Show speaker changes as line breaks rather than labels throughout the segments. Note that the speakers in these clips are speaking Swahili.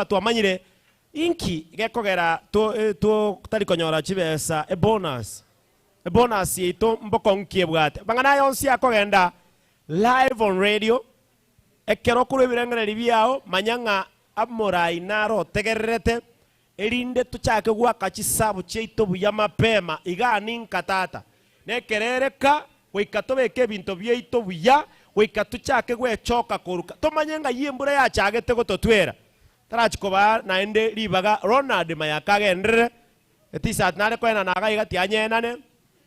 twamanyire inki gekogera to tari konyora chibesa bonus yito mboko nkie bwate bangana yonsi akogenda live on radio ekero kuru birengere biao manyanga amorai naro tegererete erinde tuchake gwaka chisabu cheito buya mapema igani nkatata nekerereka wikatobeke binto byeito buya wikatuchake gwechoka kuruka tomanyenga yimbura yachagete gototwera tarachikoba naende ribaga Ronald mayakagendere etisat nare kwena naga igati anyenane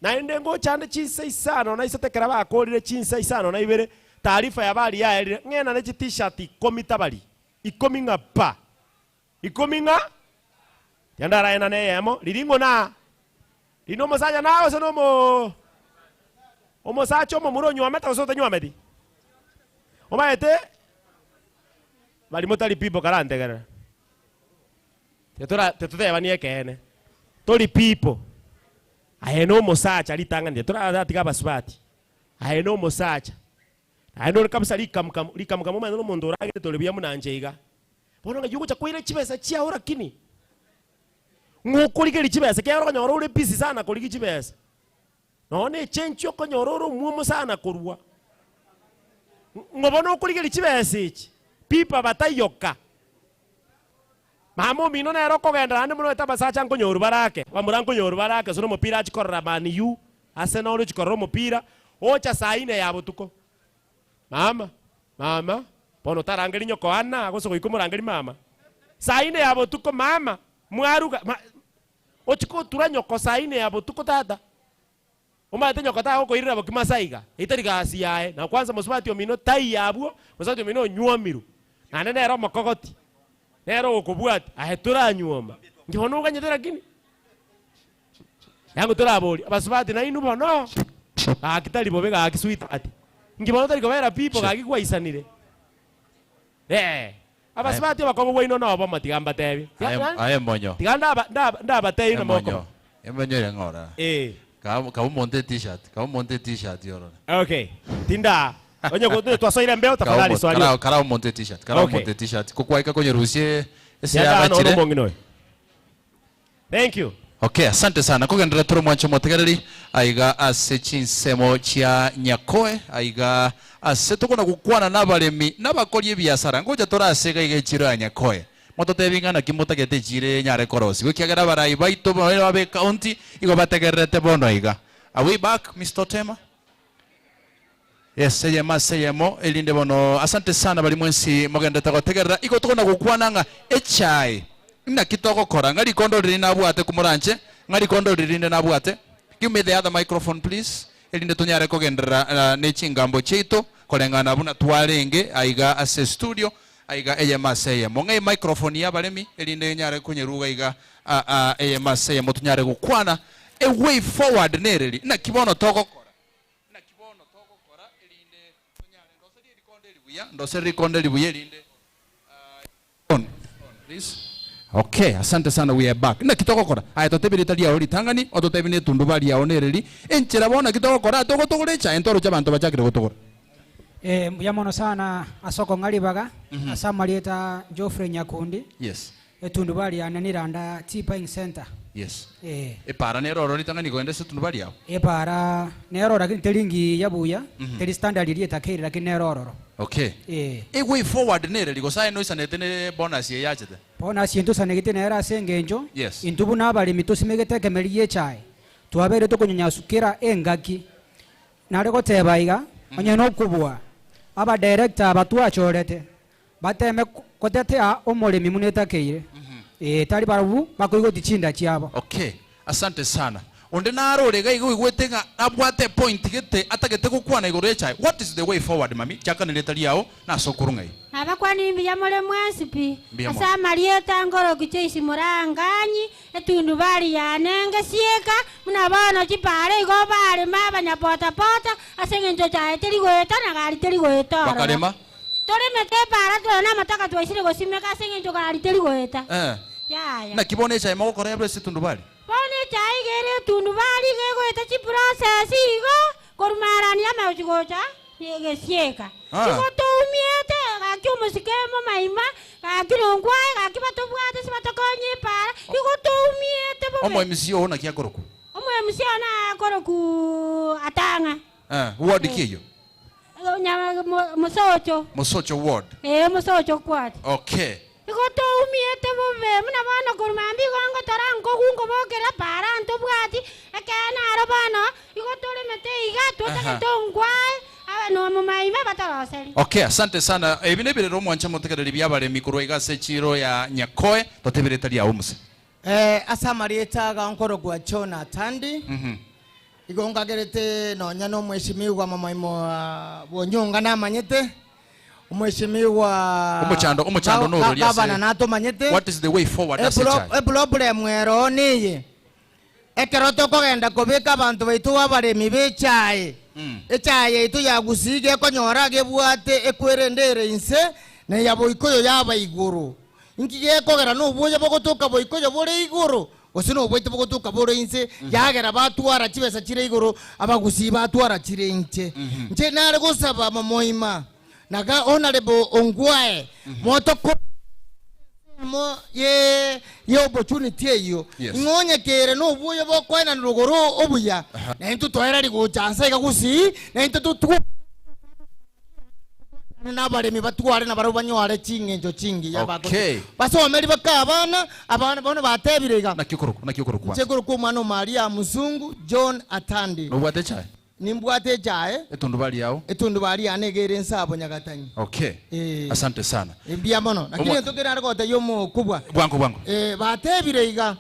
naende ngo chande chinse isano na isetekera bakorire chinse isano na ibere taarifa ya bali ya ngena ne t-shirt komitabali ikominga pa ikominga yandara ena ne yemo liringo na lino mosanya nawo se no mo omosacho mo muronyo ameta osote nyo amedi omaete bali motali pipo karante gara tetora banie kene tori pipo ayeno mosacha litanga ndi tora atika basubati ayeno mosacha ayeno kabisa likamkam mama no mondo rage tole bya munanjeiga bono nga yugo chakwire chibesa chia ora kini ngokolike lichibesa kya ora nyoro ule busy sana koliki chibesa none chencho ko nyoro muomo sana kurwa ngobono kolike lichibesa ichi pipa batayoka mamo mino na roko genda ande muno etabasacha ngo nyoru barake bamurango nyoru barake sono mupira chikorra mani yu Arsenal chikorra mupira ocha saine yabo tuko mama bono tarangeli nyoko ana agoso ikumurangeli mama saine yabo tuko mama mwaruga ochiko turanyoko saine yabo tuko tata umate nyoko ta ko irira bokimasaiga itariga asiae na kwanza musubati omino tai yabo musubati omino nyuamiru na nene ero makogoti nero okobwati ahetura nyuoma ngihono ganyetera kini yango turaboli abasubati na inu bono akitali bobega akisuita ati ngibono tari kobera pipo gagikwa isanire abasubati bakobo boino no boma tigamba tebi
aye monyo
tiganda ndaba tebi no moko
emonyo ngora ka monte t-shirt yoro
okay tinda onye ko twasoire mbeo tafadhali swali
kara monte t-shirt kokwaika kwenye rusie ese abachire
thank you.
Okay, asante sana. Kugendera turu mwancho motegereri aiga ase chinsemo chia nyakoe aiga ase tukona gukwana nabaremi nabakori ebiasara ngoja torasega igechiro nyakoe mototebingana kimutagete chire nyare korosi gukigera barai baito babe county igo bategerete bono aiga. Are we back, Mr. Tema? Yes, seyemo elinde bono. Asante sana bali mwensi mogenda tagotegerera iko tukona gukwana echai na kitoko kora ngari kondo riri na bwate kumuranche ngari kondo riri na bwate. Give me the other microphone please. Elinde tunyare kogendera ne chingambo cheito kolengana buna twarenge aiga ase studio aiga eyemaseye monge microphone ya balemi elinde nyare kunyeruga aiga eyemaseye motunyare gukwana a way forward nereli na kibono toko kora elinde tunyare ndose rikonde libuya elinde on please. Okay, asante sana, we are back. Na kitoko kora. Aya totebiri talia oli tangani, ototebine tundubali ya onereli. Enchera bona kitoko kora, toko lecha, entoro chabanto bachakire gotoko.
Yamono sana asoko ngalibaga, asamalieta Geoffrey Nyakundi.
Yes.
Tundubali ya naniranda T-Paying Center.
Yes. Para nero oli tangani ko endese tundubali yao.
Para nero lakini telingi yabuya, teli standard ilieta kiri lakini nero.
Okay. Way forward nereli ko sai no isanete ne bonus ye yachete.
Bonus yintu sanegite nera sengenjo.
Yes.
Intubu nabali mitusimegete kemeliye chai. Tuabere to kunyanyasukira engaki. Nareko tebaiga onye no kubwa. Aba director abatwachorete. Bateme kotete a omolemi muneta keire. Tali barabu bakoigo tichinda chiabo.
Okay. Asante sana. Onde naro lega igo igwetega abwate point gete atagete gukwana igoro echai. What is the way forward mami? Chaka niletali yao na sokurungai.
Abakwani mbiyamole mwasipi. Asa marieta ngoro kicheisi muranganyi etundu bali yanenge sieka muna bana chipare igo bali mabanya pota asenge njocha eteli goeta na gali teli goeta.
Bakalema?
Tole mete para to na mataka twaisire gosimeka asenge njoka gali teli goeta. Ya.
Na kibone chai mako kore abre situndu bali.
Bone chai gere tundu bali ge goeta chi process igo kormarani ama uchigocha yege sieka. Iko to umiete gakiumu sikemo maima gakirongwae gakibatobwate sibatokonye para igotumiete bobe
Omo MC ona kia koroku.
Omo MC ona koroku atanga
Ward kiyo.
Nyama Mosocho.
Mosocho ward.
Mosocho kwat.
Okay.
Igotumiete bobe muna bana kurmambi gongo tarango kungo bokera para antobwati ekena arabana igotore mete igato takatongwae no mumaima bataroseri.
Okay, asante sana. Ebinebire ro mwancha mutekereri byabare mikuru igase chiro ya Nyakoe totebire tali awumuse.
Asamarieta gankoro kwa Chona Tandi. Igonga gerete no nyano mweshimiwa mamaimo bonyonga na manyete. Mweshimiwa
umuchando no roli
gavana nato manyete.
What is the way forward as a child?
Problem wero niye. Ekeroto kogenda kobeka abantu baitu abaremi bechaye. Echaye itu yagusige konyora gebwate ekwerendere inse na yaboikoyo yaba iguru. Nkige kogera no boye bogotoka boikoyo bore iguru. Osino boite bogotoka bore inse yagera batwara kibesa kire iguru abagusi batwara kire inche. Nje nare gusaba mamoima. Naga honorable Ongwae motoko mo ye opportunity eyo ngonye kere no buye bokwena nrugoro obuya na into toera ligo chansa ikagusi na into tu na bare mi batware na baro banyware chingenjo chingi ya bato basomeri bakabana abana bone batebirega
nakikoro kwa
chekoro ko mano Maria Musungu John Atandi
no bwate chae
nimbwate chae etundu bali anegere nsabo Nyagatani.
Okay. Asante sana.
Mbia mono lakini tokera aragota yomo kubwa
bwangu
batebire iga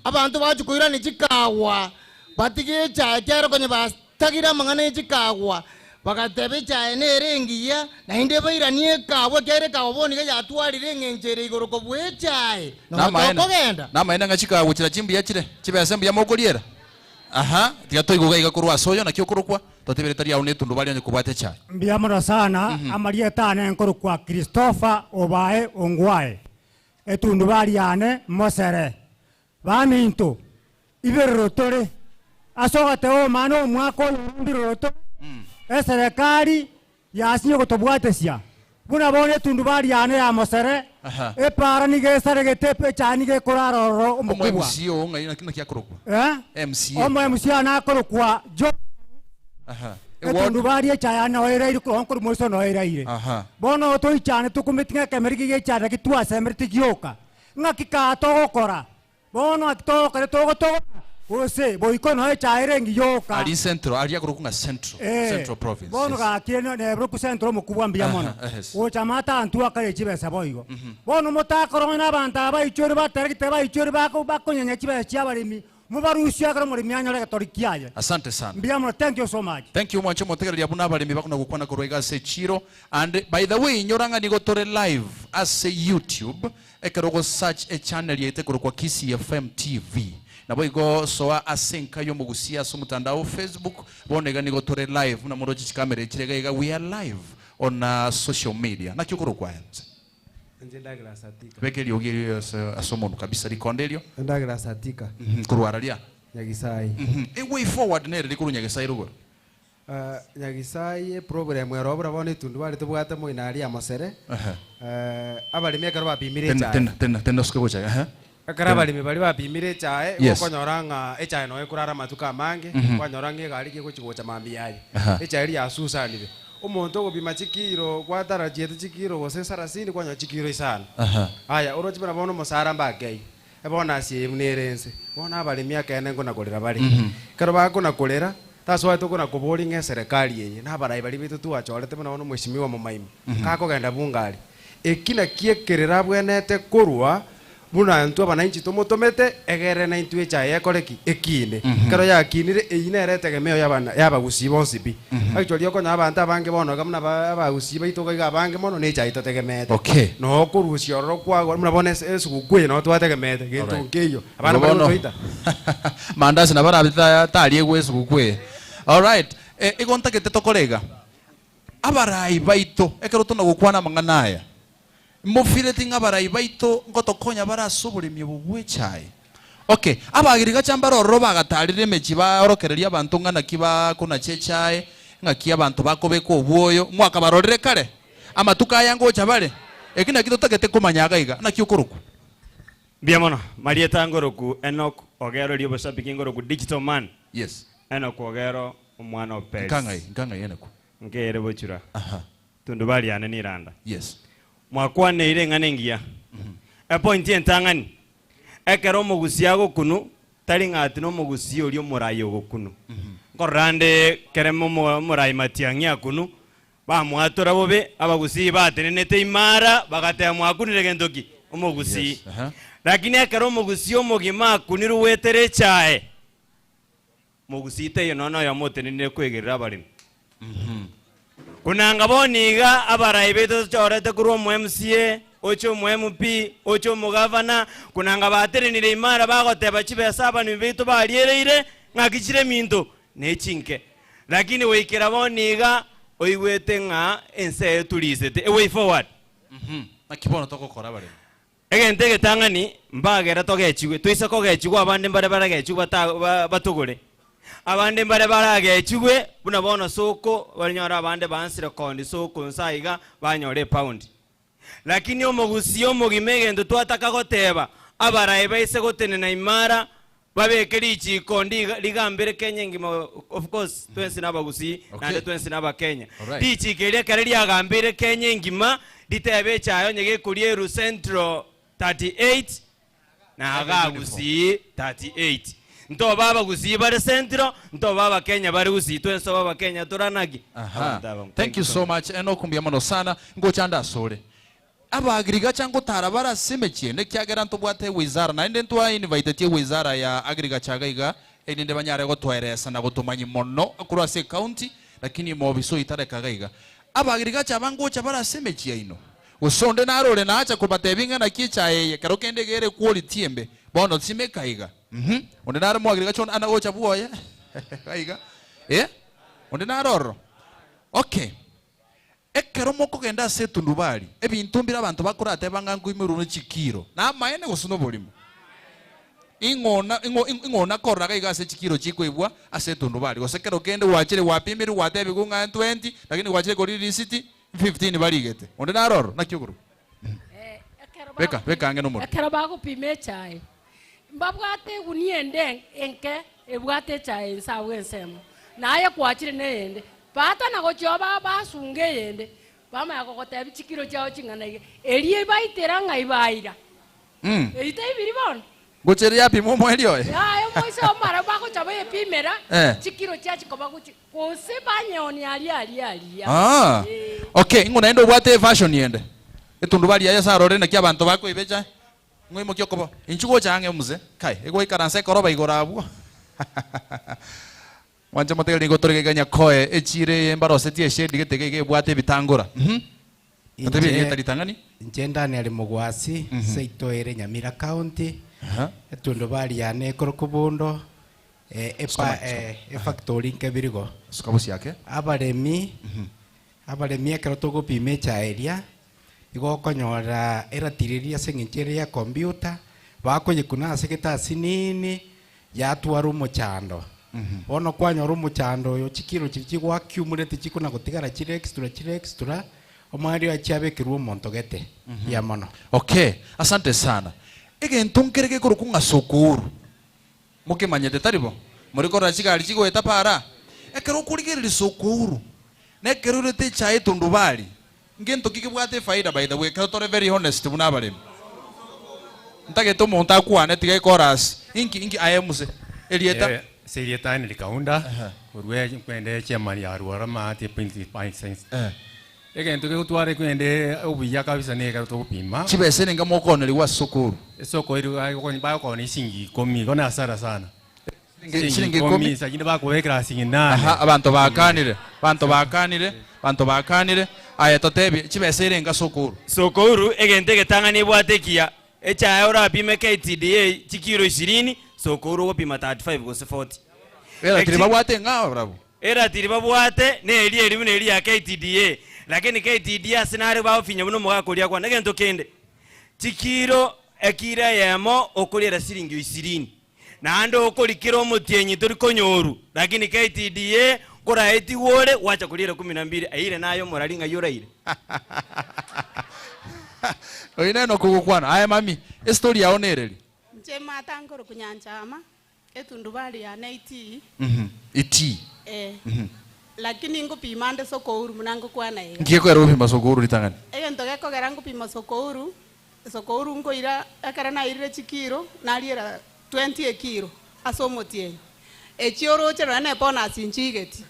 abantu bajukuira ni chikawa batige chae cyaro konye bastagira mangane chikawa bagatebe chae nerengiya na inde bairanie kawa kere kawa boni ga yatwarire ngenjere igoro ko bwe chae no tokogenda
na maina ngachikawa chira chimbi yachire chibesembe ya mokoliera. Aha, tigato iguga igakurwa soyo na kyokurukwa toteberetaria une tundu bali kubate cha.
Mbiamoro sana amaria tane nkorukwa Christopher Obae Ongwae. Etundu bali ane Mosere. Baminto iberotore asogate o mano mwako ndiroto. Serikali yasinyo kutobwatesia. Buna bone tundu bali ane ya Mosere. Para nige sarege chani ge koraro
omukubwa. MCO ngai kina kyakurukwa. MCO.
MCO na korukwa jo. Etundu bali chayana oira iri konkuru moso no oira ire. Bono to ichane tukumitinga kemerigi ge chana kitwa semerti gyoka. Ngakika to gokora. Bono akto kare to goto. Ose boiko no chaire ngiyoka.
Ali central ali yakurukunga central province.
Bono ga kieno ne broku central mukubwa mbia mono. O chamata antua kare chibesa boigo. Bono motakoro na banta baichori batarikite baichori bakonyenye chibesa chiabarimi. Mubarushya karo muri myanya le katorikiaje.
Asante sana.
Mbia mono, thank you so much.
Thank you mwancho motegera ya buna barimi bakuna gukwana kuroiga se chiro and by the way nyoranga nigotore live as a YouTube ekerogo search a channel yete kwa Kisi FM TV. Na boigo soa asinka yo mugusia so mutandao Facebook bonega nigotore live na muroji kamera chirega we are live on social media na kyukuru kwa yanze
Ndagira satika
bekeli ogiri asomono kabisa likondelio
ndagira satika
kuruaralia
Nyagisai
way forward nere likuru Nyagisai rugo
Nyagisai program erobra bone tundu bali tubwate mo inali ya Mosere abali mekaro bapimire cha
tena sikocha
akarabali mibali bapimire chae gokonyoranga echae no ekurara matuka mange kwanyorange gari giko chigocha mambi yayi echae ya susa nibe umuntu ogopima chikiro kwatara chietu chikiro gose sarasini kwanyo chikiro isana aya orochi bana bono mosara mbagei ebona sie mnerense bona abali miaka ene ngona kolera bali karo bako na kolera taso watu kuna kubori nge serikali yeye na barai bali bitu tu achorete bana bono mweshimiwa mumaimi kako genda bungali ekina kiekerera bwenete kurwa buna ntu abananchi tomotomete egere na intu echa yekoreki ekine karo ya kinire eyinere tegemeo yabana yabagusi bonsi bi actually yoko nabanta abange bono gamna abagusi baito ga abange mono ne cha itotegemete no kurusio rokwa muna bone esugukwe no twategemete gintu nkiyo abana bono toita
mandazi na bara tali egwe esugukwe. All right, igonta ke tetokolega abarai baito ekero tona gukwana manganaya mufire tinga barai baito ngotokonya barasubulimi bubwechaye. Okay, abagiriga chambaro roba gatarire mechi barokereria abantu ngana kiba kuna chechaye ngaki abantu bakobeko obwoyo mwaka barorere kare ama tukayango chabale ekina kito takete kumanyaga iga na kyukuruku
biamono marieta ngoroku Enoch Ogero liyo bashabiki ngoroku digital man.
Yes.
Enoch Ogero umwana opels
nkangai Enoch
ngere bochura tundu bali ane niranda.
Yes.
Mwakwane ile nganengia point entangani ekero mugusia gokunu tari ngati no mugusia uri omurayo gokunu ngorande keremo murai matiangia kunu ba mwatora bobe abagusi batenenete imara bagate mwakunire gendoki omugusi.
Yes.
Lakini ekero mugusi omugima kuniru wetere chae mugusi teyo nono ya motenene kwegerera barimo. Kunanga boniga abarai beto chorete kuro mu MCA ocho mu MP ocho mu governor kunanga baterenire imara bagoteba chibesa abantu beto baliereire ngakichire minto nechinke. Lakini weikera boniga oigwete nga ense tulisete a way forward.
Akibono tokokora bare
Egente getangani mbagera togechigwe twise kogechigwa abande mbare baragechigwa batugure abande mbare baragechigwe buna bono soko banyora abande bansire kondi soko nsaiga banyore pound. Lakini omugusi omugimege ndo twataka goteba abaraye baise gotenena imara babekeri ichikondi ligambere Kenya ngima of course twensi nabagusi nande twensi nabakenya tichikeria kare lyagambire Kenya ngima ditebe chayo nyege kurieru Central 38 na agagusi 38 nto baba gusi bare Central nto baba Kenya bare gusi twenso baba Kenya turanagi.
Thank you so much Enoch kumbiamono sana ngochanda sore abagiriga chango tarabara simechie ne kyagera ntubwate wizara na inde ntwa invite wizara ya agriculture iga ende banyare gotweresa na gutumanyi mono kurase county lakini mobiso itareka gaiga abagiriga chabango chabara simechie ino usonde narore na acha kubatebinga na kicha yeye kero kende gere quality embe bono simeka iga onde nare mo agriga chon ana gocha buoya gaiga onde naroro okay ekero moko genda se tundubali ebintu mbira abantu bakurate bangangu imiruno chikiro na maene gusuno bolimo ingona korraga igase chikiro chikoibwa ase tundubali gosekero kende wachire wapimiri watebe gunga 20 lakini wachire kori receipt 15 barigete onde naroro nakyuguru beka angeno mo
ekero bagupime chai mbabwate guniende enke ebwate chai sawe nsemo naye kwachire nende bata na gochoba basunge yende bama yakogoteba chikiro chao chingana elie baitera ngai baira eite ibiri bon
gocheri yapi momo elio
yo moise omara bako chaba epimera chikiro cha chikoba guchi kose banyoni ali
okay ngona endo bwate fashion yende etundu bali ya sarore na kyabantu bako ibecha ngoimo kyokobo inchugo change muze kai ego ikaranse koroba igorabu wanje moteli ngotorege ganya koe echire embarose tie shedi getege bwate bitangura atabi yetalitangani
njenda ni ali mugwasi seito ere Nyamira county etundu bali yane korokubundo factory nkebirigo
sukabusi yake
abaremi ekero togopime chaeria igo konyora eratiriria senginchire ya computer bakoyekuna asegeta sinini yatwara umuchando ono kwanyora umuchando yo chikiro chikigwa accumulate chikuna gotigara chire extra omwari achabekirwo montogete ya mono.
Okay, asante sana egento nkereke kurukunga sukuru mukimanyete taribo muriko rachigari chigo etapara ekero kurigirira sukuru nekero rete chai tundubali ngento kikibwate faida by the way kero very honest munabarem ntageto monta kwane tigai chorus inki ayemuse elieta
Serieta ni kaunda urwe kwende chairman ya ruara ma te pinti sense egento ke utware kwende obiya kabisa ne ka to pima
chibese ninga mokone liwa sukuru
soko iru ai ko ba ko ni singi komi kona asara sana
singi komi
sakini ba ko wekra singi na
abantu bakanire aya totebi chibese ninga sukuru
egente getangani bwatekia echa ora pime KTDA chikiro 20 sokoro gopima 35 gose 40
era tiriba bwate ngao bravo
era tiriba bwate ne eli ya KTDA lakini KTDA sinari ba ofinya muno mugakoria kwa negento kende chikiro ekira yemo okolera siringi 20 na ando okolikiro omutienyi turi konyoru lakini KTDA
kora eti wore wacha kulira 12 aire nayo moralinga yoraire
oineno kugukwana aya mami story yao nereri
Njema tangoro kunyanjama etundu bali ya naiti
iti
lakini ngupima nde sokouru munango kwana ega
ngiyekwera upima sokouru litangani
egento gekogera ngupima sokouru ngoira akara na irire chikiro naliera 20 ekiro asomotie echioro chero ne bonus inchigeti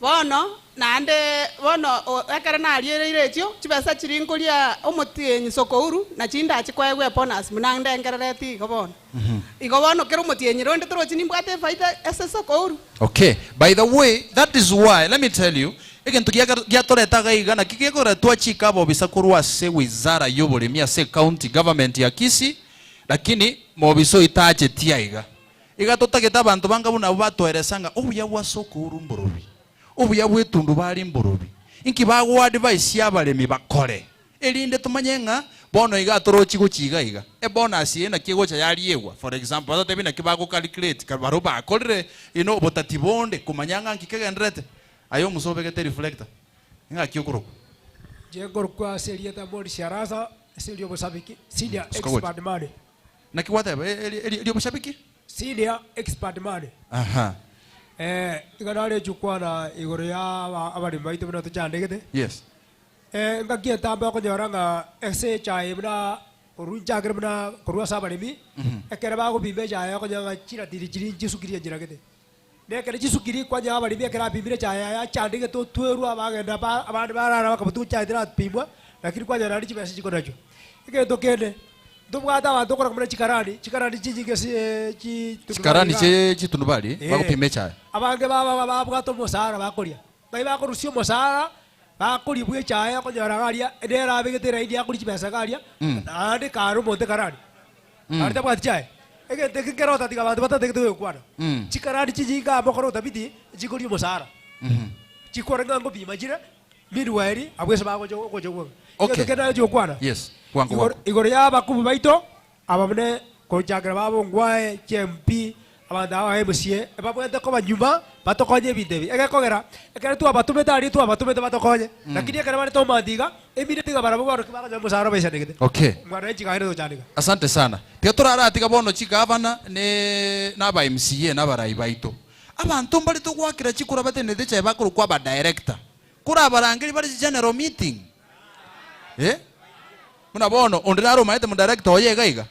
bono nande bono akara na aliere icho chibesa chiringolia omotienyi sokouru na chinda chikwaegwe bonus munande ngerereti gobono igobono kero motienyi ronde toro chinimbwate faida ese sokouru.
Okay, by the way, that is why let me tell you egento giatoretaga igana kigekora twachika bo bisakurwa se wizara y'uburimi se county government ya Kisii lakini mobiso itache tiaiga igatotageta abantu banga buna batweresanga obuya bwa sokouru mborobi obuya bwetundu bali mborobi inki bagwa advice yabaremi bakore elinde tumanyenga bono igatorochi guchiga iga bonus ina kigocha yaliegwa for example ato tebina kibago calculate kabaro bakorre ino botatibonde kumanyanga nkikegendrete ayo musobegete reflector inga kiokoro
jegor kwa seria ta bodi sharasa seria bosabiki sidia expert made
na kiwata elio bosabiki
sidia expert made
aha
iganale chukwana igoro ya abari baito bina tuchandegete
yes
ngakia tamba ko nyoranga ese chai bina orunja gre bina korwa sabarimi ekere ba ko bibe jaya ko nyanga chira diri chiri jisukiri jiragete ne kere jisukiri kwa nya barimi ekera bibire jaya ya chandege to tweru abagenda ba abandi barara bakabutu chadira pimwa lakini kwa nyara ndichi basi chiko nacho ike to kende ndubwata abantu kora kumena chikarani chijige chi
chikarani che tunubali bakupime chaya
abange baba bwato mosara bakoria bai bakorusio mosara bakuri bwe chaya ko nyara garia edera begetera idia kuri chipesa garia ande karu monte karani arte bwa chaya ege tekero tatiga bantu batategete kwana chikarani chijinga bokoro tabiti chikuri mosara chikora ngango bima jira midwairi abwese bako jo
okay
kena jo kwana
yes kwangu
igoro ya bakubu baito abamne ko jagra babo ngwae chempi abanda wa ebusie babwete ko banyuma batokonye bidebi ege kogera ekere tu abatumeta ari tu abatumeta batokonye lakini ekere bari to mandiga emire tiga barabo baro kibaka nyamu saro besa negete
okay
ngwana chika hire to chandiga
asante sana pia turara atiga bono chigavana ne naba MCA nabarai baito abantu mbali to gwakira chikura batenede cha bakuru kwa ba director kura barangiri bari general meeting muna bono ondiraro maete mu director oyega iga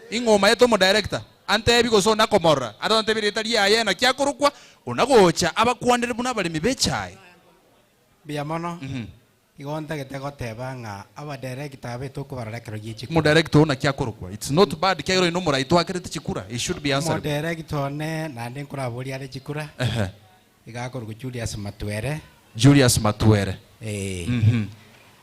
ingoma yeto mu director ante biko so nakomora atonte biritaria ayena kyakurukwa unagocha abakwandire buna bali mibechai
biamono igonta getego tebanga aba director beto ko bararekero yichi
mu director una kyakurukwa it's not bad kyero ino muraito akirete chikura it should be answered
mu director ne nande nkura boli ari chikura igakorwa Julius Matuere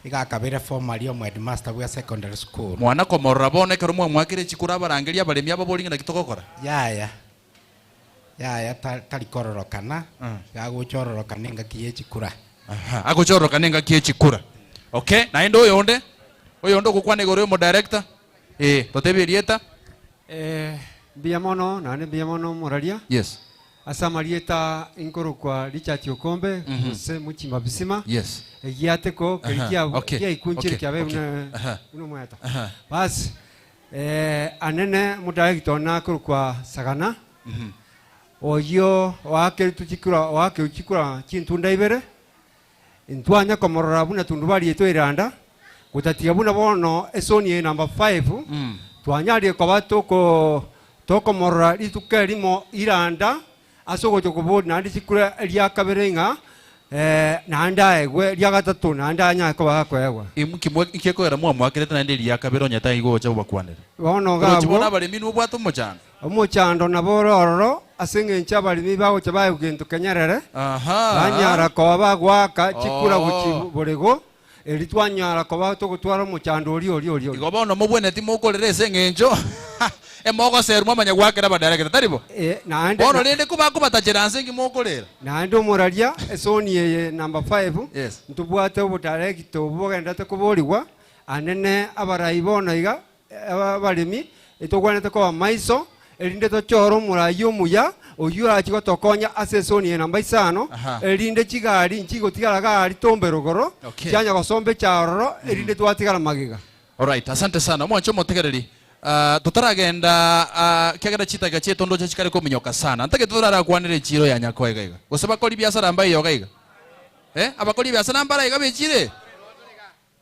igakabire formal yo headmaster wa secondary school
mwana komorra bone kero mwe mwakire chikura barangeria baremi ababolinga na kitogokora
yaya tali kororokana gaguchororoka nenga kiye chikura
aguchororoka nenga kiye chikura okay na ndo oyonde gukwana igoro yo director totebirieta
biamono nane biamono moralia
yes
asa marieta inkoro kwa Richard Okombe se muchima bisima
yes
egiateko kerikia ikunchire kyabe uno mweta bas anene mudirector na kwa sagana oyo wake tuchikura chintu ndaibere intwanya komorora buna tundu bali eto iranda gutatia buna bono esoni number 5 twanyalie kwa bato ko tokomorora litukerimo iranda asoko chokobo nandi chikura elia kaberenga nanda egwe lia gatatu nanda nya ko bakwewa
imukimwe ikeko era mwa mwakirete nandi elia kabero nyata igo cha bakwanere
bono gabo
chibona bali minu bwato mochando
omochando na bororo asenge ncha bali mibago chabaye kintu kenyerere banyara ko bagwaka chikura guchi borego elitwanyara ko bato gutwara mochando oli
igo bono mubwene timokorere sengenjo emogo seru mwamanya gwakira badarekera taribo
naande
bono rinde kubatachira ngi mokorera
naande moralia esoni ye number 5 ntubwate obutarekito bogenda te kuboligwa anene abarai bono iga abalimi etogwanete ko maiso erinde tochora omurayi omuya oyu achigotokonya ase esoni enamba isano erinde chigari nchigotigara gari tombe rogoro chianya gosombe charoro erinde twatigara magiga.
Alright, asante sana. Mwancho motegereri. Tutaragenda kiagera chitaga chetu ndo chikari kuminyoka sana. Ntake tutarara kwanire chiro ya Nyakoe gaiga. Gosaba koli biashara mbaye yo gaiga. Abakoli biashara mbara iga bechire.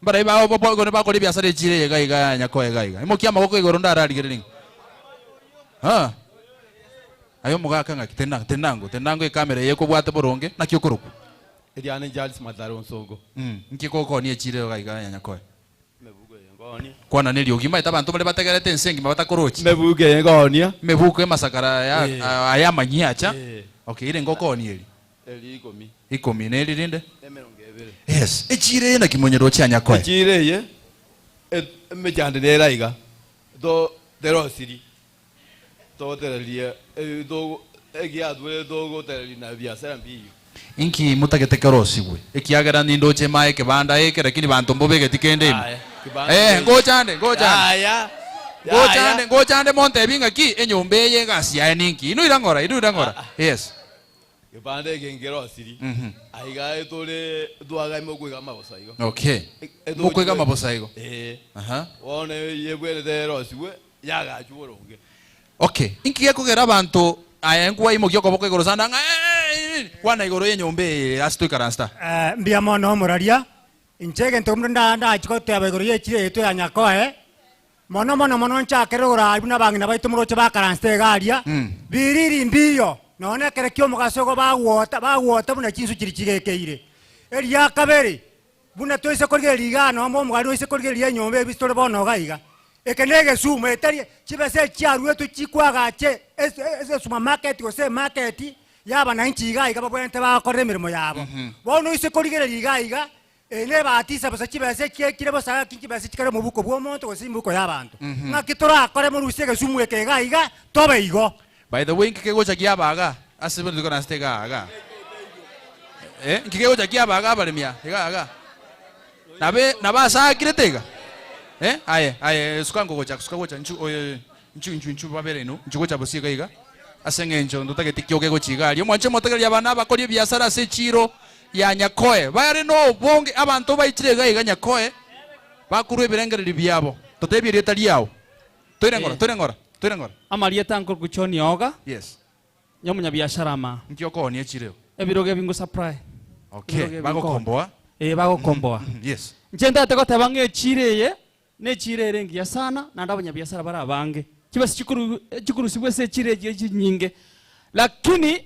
Mbara iba obo gone bakoli biashara chire gaiga ya Nyakoe gaiga. Imo kiama goko igoro ndara rigering. Ayo mugaka ngaki tenango ikamera yeko bwate boronge na kyokuruku.
Eliane Charles Mataro Nsongo.
Nkikoko ni chire gaiga ya Nyakoe. Kwana nili ogima itabantu bale bategerete ensengi batakorochi
mebuge ngonia
mebuke masakara ya aya manyacha okay ile ngokoni eli 10 neli rinde yes echire na kimonyero cha Nyakoe
echire ye mejande ne laiga do derosiri to terelia do egia dwe dogo terelina via serambi
inki mutagetekerosi gwe ekiagera nindo chema eke banda eke lakini bantu mbobege tikende ngochande monte binga ki enyombe ye gasi ya ninki inu irangora yes
kibande gengero siri aiga etole duaga mokwega mabosaigo
okay mokwega mabosaigo
one yebwele de rosiwe yaga chuboronge
okay inki yakogera abantu ayengwa imogyo koboko igoro sana kwana igoro yenyombe asitoikaransta
mbia mono muraria inchege ntomrunda nda chikote abagoro yechire eto ya Nyakoe mono nchakerora ibuna bangina baitu muroche bakaranste garia biriri mbiyo none kere kyo mugasogo bagwota buna chinsu chirichigekeire eria kabere buna toise korge liga no mo mugari toise korge liga nyombe bistore bono gaiga ekenege sume etari chibese chiarwe to chikwagache ese supermarket ose market yaba na inchi gaiga babwente bakore mirimo yabo bono ise korge liga ene batisa basa chibese kire basa kinchibese chikare mubuko bwo monto gosimbuko yabantu ngakitora akore murusege sumweke gaiga tobe igo.
By the way nkikego cha kiabaga asibe ndiko na stega aga nkikego cha kiabaga balemia aga naba sa kiretega aye sukango gocha nchu babere no nchu gocha bosiga iga asenge ncho ndutake tikyoke gochigali mwanche motegali abana bakori biashara se chiro ya Nyakoe bari no bonge abantu bayichire gaiga Nyakoe bakuru ebirengereri byabo totebire tali yawo toirengora
amarieta nkor kuchoni oga
yes
nyomunya biashara ma
nkioko ni echireo
ebiroge bingo supply
okay bagokomboa
bagokomboa
yes
njenda teko echireye ne chirere ngiya sana na ndabanya biashara bara bange kibasi chikuru sibwese chireje nyinge lakini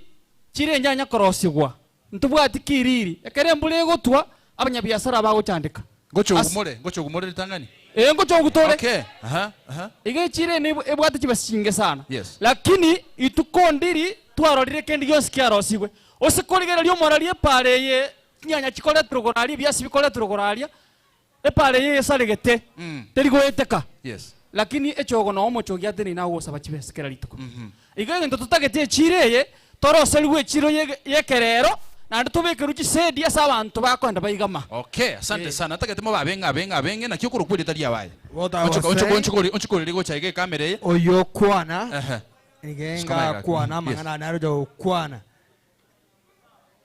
chire nyanya korosigwa ntubwati kiriri ekere mbule gotwa abanyabiashara bagochandika
gocho gumore litangani
ngocho gutore
okay
ige chire ne ebwati kibasinge sana
yes
lakini itukondiri twarorire kendi yose kiarosigwe osekorigera lyo moralie pareye nyanya chikole trogorali byasi bikole trogoralia pareye salegete terigoeteka
yes
lakini echogo no mocho gyateni nawo sabachibesekera litoko ige ndo tutagete chireye toroseliwe chiro yekerero na tubeke ruchi sedi asa abantu bakonda bayigama.
Okay, asante sana. Nataka temo babenga na kyokuru kweli tali yabaye. Onchukuri ligo chaige kamera ye.
Oyo kwana. Nigenga kwana mangana narujo kwana.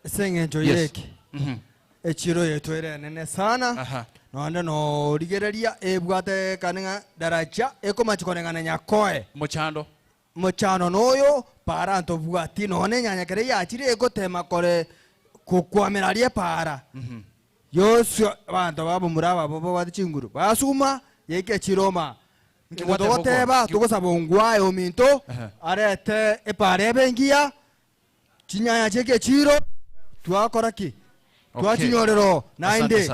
Senge joyeki. Echiro yetwere nene sana. Nonde no rigereria ebwate kanenga daraja ekomachikorenga Nyakoe. Mochano noyo para ntobwati none nyanya kere yachire egotema kore kukwameralie para yosyo abantu babo muraba bobo bachinguru basuma yeke chiroma ngototeba tukosabongwa ominto arete epare bengia chinyanya cheke chiro twakora ki twachinyorero nainde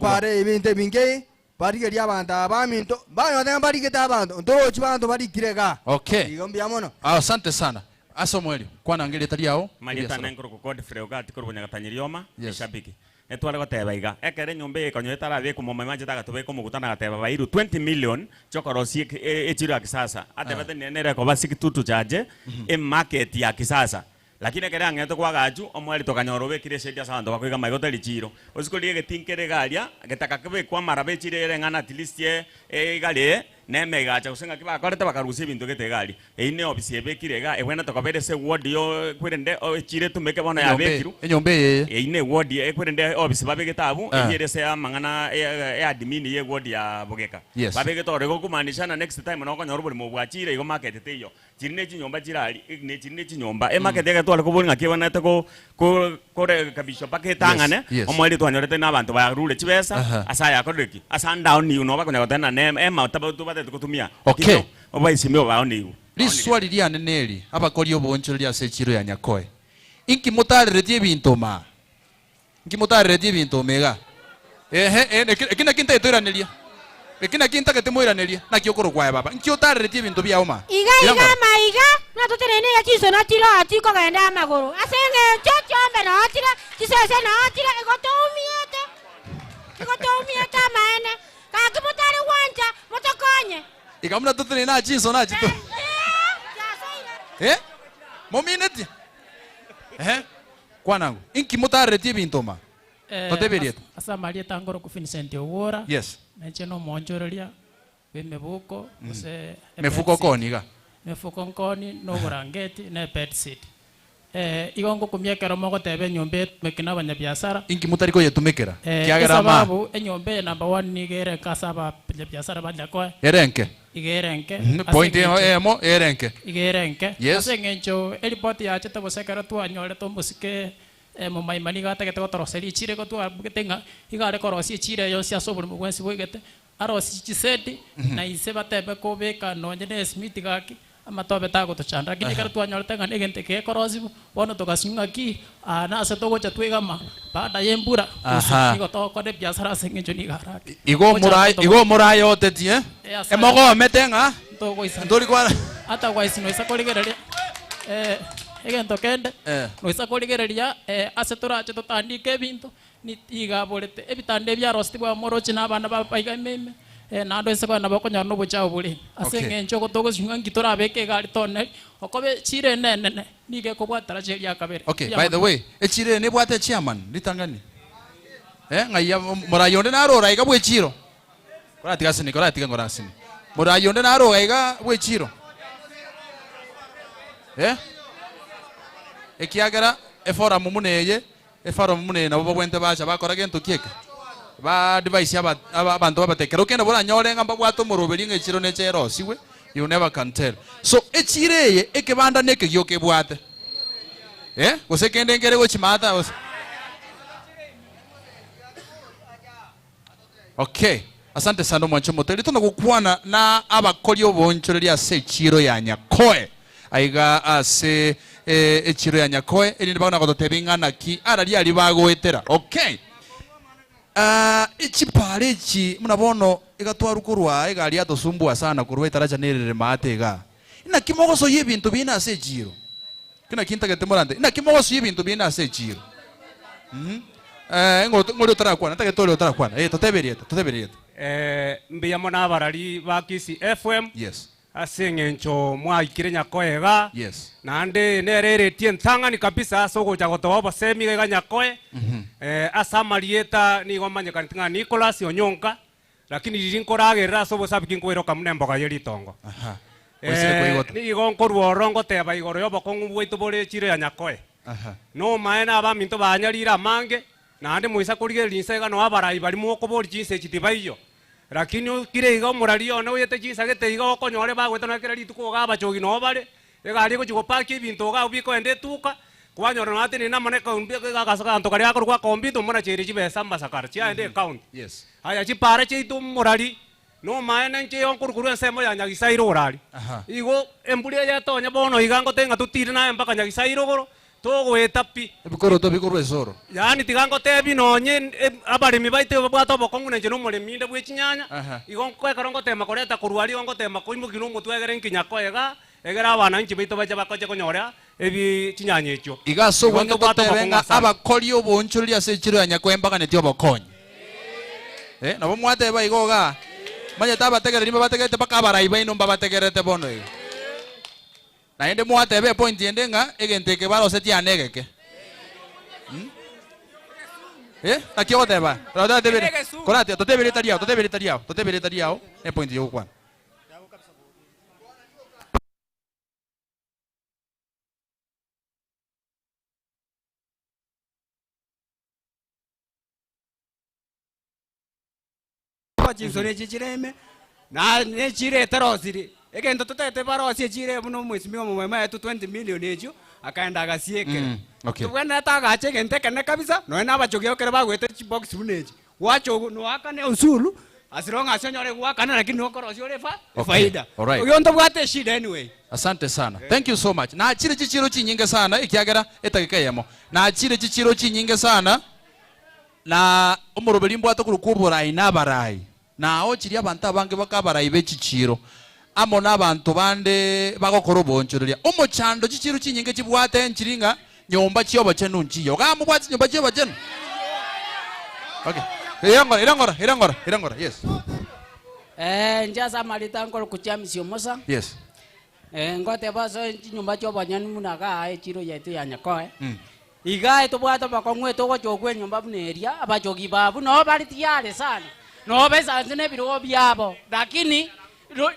pare ibinte binge barigeri abantu abaminto banyo barigete abantu ndochi bantu barikirega
okay
igombia mono
asante sana Asomweli kwana ngeli tali yao
Marieta nengro ko code freuga tikoro nyakatanyirioma shabiki etwale goteba iga ekere nyombe ekonyeta la be como mama jeta gatobe como gutana gateba bairu 20 million chokorosi echiro ya kisasa atebete nenere ko basiki tutu chaje market ya kisasa lakini ekere angeto kwa gaju omweli tokanyorobe kire shedia sando bakoiga maigota lichiro osikolie getinkere garia getaka kebe kwa marabe chire ngana at least gale neme gacha gusenga kiba korete bakarusia bintu getegari eine ofisi ebekire ga ebwena tokabere se ward yo kwirende chire tumeke bona ya bekiru
enyombe ye
eine ward ekwirende ofisi babegetabu eyere se amangana admin ye ward ya bogeka babegetore go kumanisha na next time no konyoro buri mu bwachire igo market teyo chirine chinyomba chirali ne chirine chinyomba market ya twale ko buri ngakibona te ko kore kabisho paketangane omweli twanyorete n'abantu barule chibesa asaya akoreki asanda oni uno bakonyagotana ne mautabu bate kutumia
okay
obaisimio baoni
liswali lya neneli abakoli oboncho lya sechiro ya nyakoe inki mutarretie bintu ma inki mutarretie bintu mega ekina kinta etoiranelia ekina kinta ketemoiranelia na kiokoro kwa baba inki utarretie bintu bya oma
iga maiga na tuterene ya chiso na tiro atiko genda amaguru asenge chochombe na atira chisese na atira igotomiete maene kakimutari wanja mutokonye
ikamuna tutere na chiso na chito momineti kwanangu inki mutarretie bintu ma toteberie
asa maria tangoro ku Vincent Owora
yes
neche no monjororia bemebuko ose
mefuko koniga
mefuko nkoni no burangeti ne pet seat igongo kumiekera mogo tebe nyombe mekina banya biashara
inki mutari ko yetumekera
kiagera ma sababu enyombe number 1 nigere kasaba biashara banya ko
erenke
igerenke
point emo erenke
igerenke asengencho report ya chete bosekera tu anyore to musike mu maimani gata gete gotoroseri chire go tu getenga igare korosi chire yo sia sobur mu gwensi bwegete arosi chiseti na ise batebe ko beka no nyene smith gaki amatobe tago to chandra kini kar tu anyore tenga negente ke korosi wono to gasinga ki na se to gocha twigama baada yembura igo to ko de biashara sengencho ni gara
igo murai yote tie emogo metenga
to go isa
ndori kwa
ata kwa isino isa koligereria egento kende no isa koligereria ase torache totandike bintu ni iga borete ebitande bya rosti bwa morochi na bana ba paiga meme na ndo isa kwa na bakonya no bucha buri ase ngencho ko togo singa ngitora beke gari tonne okobe chire nene nige ko bwatara cheri akabere
okay by the way chire ne bwate chairman litangani ngaya morayonde na rora iga bwe chiro korati gasini korati ngorasini morayonde na rora iga bwe chiro ekiagera efora mumuneye efora mumune nabo bwente bacha bakora gento kieke ba device abantu babatekera okenda bora nyorenga mbabwato muruberi ngechiro nechero siwe you never can tell so echireye ekebanda neke gyoke bwate gosekende ngere gochimata okay asante sana mwancho moteli tono gukwana na abakoli oboncho lya sechiro ya nyakoe aiga ase echiro ya nyakoe elinde bagona gototebingana ki arali ali bagwetera okay ichipale ichi munabono igatwa rukurwa igali atosumbua sana kurwa itaracha nerere matega ina kimogoso yebintu bina ase echiro kina kinta getemorante ina kimogoso yebintu bina ase echiro ngoro tarakwana nataka tole tarakwana toteberie
mbiyamo nabarari bakisi FM
yes
asengencho mwaikire nyakoega
yes
nande nereretie ntangani kabisa soko cha gotoba basemi ga nyakoe asamarieta ni gomanye kantinga Nicholas Onyonka lakini ririnkoragera sobo sabiki ngwero kamnembo ga yeritongo ni gonkorwo rongo teba igoro yobo kongu bwitu bore chire ya nyakoe no maena abaminto banyarira mange nande muisa kurigerinse ga no abarai bari muko bori chinse chitibaiyo lakini kire igo murario no yete chinsa gete igo konyore bagweta na kire rituko ga bachogi no bare egari go chigopaki bintu ga ubiko ende tuka kwanyora nate ni namane kaunti ga gasaka anto kari akor kwa kombito mona chiri chibe samba sakar chia ende account
yes
aya chipare chitu murari no maena nche yonkurukuru ensemo ya nyagisairo urari igo embulia ya tonya bono igango tenga tutire na mpaka nyagisairo goro togweta pi
bikoro esoro
yani tigango tebi nonye abarimi baite bwato bokongune nje no mureminde bwe chinyanya igonko ekarongo tema koreta kurwari gongo tema koimukino mutwegere nkinya koega egera abana nki baito baje bakoje konyora ebi chinyanya echo
igaso gwango totebenga abakoli oboncho lya sechiro ya nyakwembaga netyo bokonye nabo mwate baigoga manya tabategere nimba bategete bakabarai baino mbabategerete bono na ende mwate be point ende nga egenteke balo seti anegeke nakio teba korati totebere tariao e point yo kwa
bono chinsone chichireme na nechire terosiri egento tutete barosie chire buno mwesimio mwema yetu 20 million ejo akaenda agasiekera
Okay.
tubwena tagache gente kene kabisa no ena bachogeo kere bagwete box buneji wacho no akane usulu asironga asionyore gwakana lakini okorosio refa faida
Alright.
uyo ndo bwate shida anyway.
Asante sana. Thank you so much. Na achire chichiro chinyinge sana ikiagera etagika yemo. Na achire chichiro chinyinge sana na umurobeli mbwato kurukubura inabarai. Na ochiri abantu abange bakabarai bechichiro. Amo n'abantu bande bagokora bonchoreria. Umuchando chichiro chinyinge chibwate nchiringa nyomba chiyoba chenu nchiyo. Gamu bwati nyomba chiyoba chenu. Okay. Irangora. Yes.
Njasa malita ngolo kuchamisio mosa.
Yes.
Ngote baso nyumba choba nyani munaga chiro yetu ya nyakoe. Iga to bwata bakongwe to gochogwe nyumba buneria abajogi babu no bali tiare sana. No besa nne biro byabo. Lakini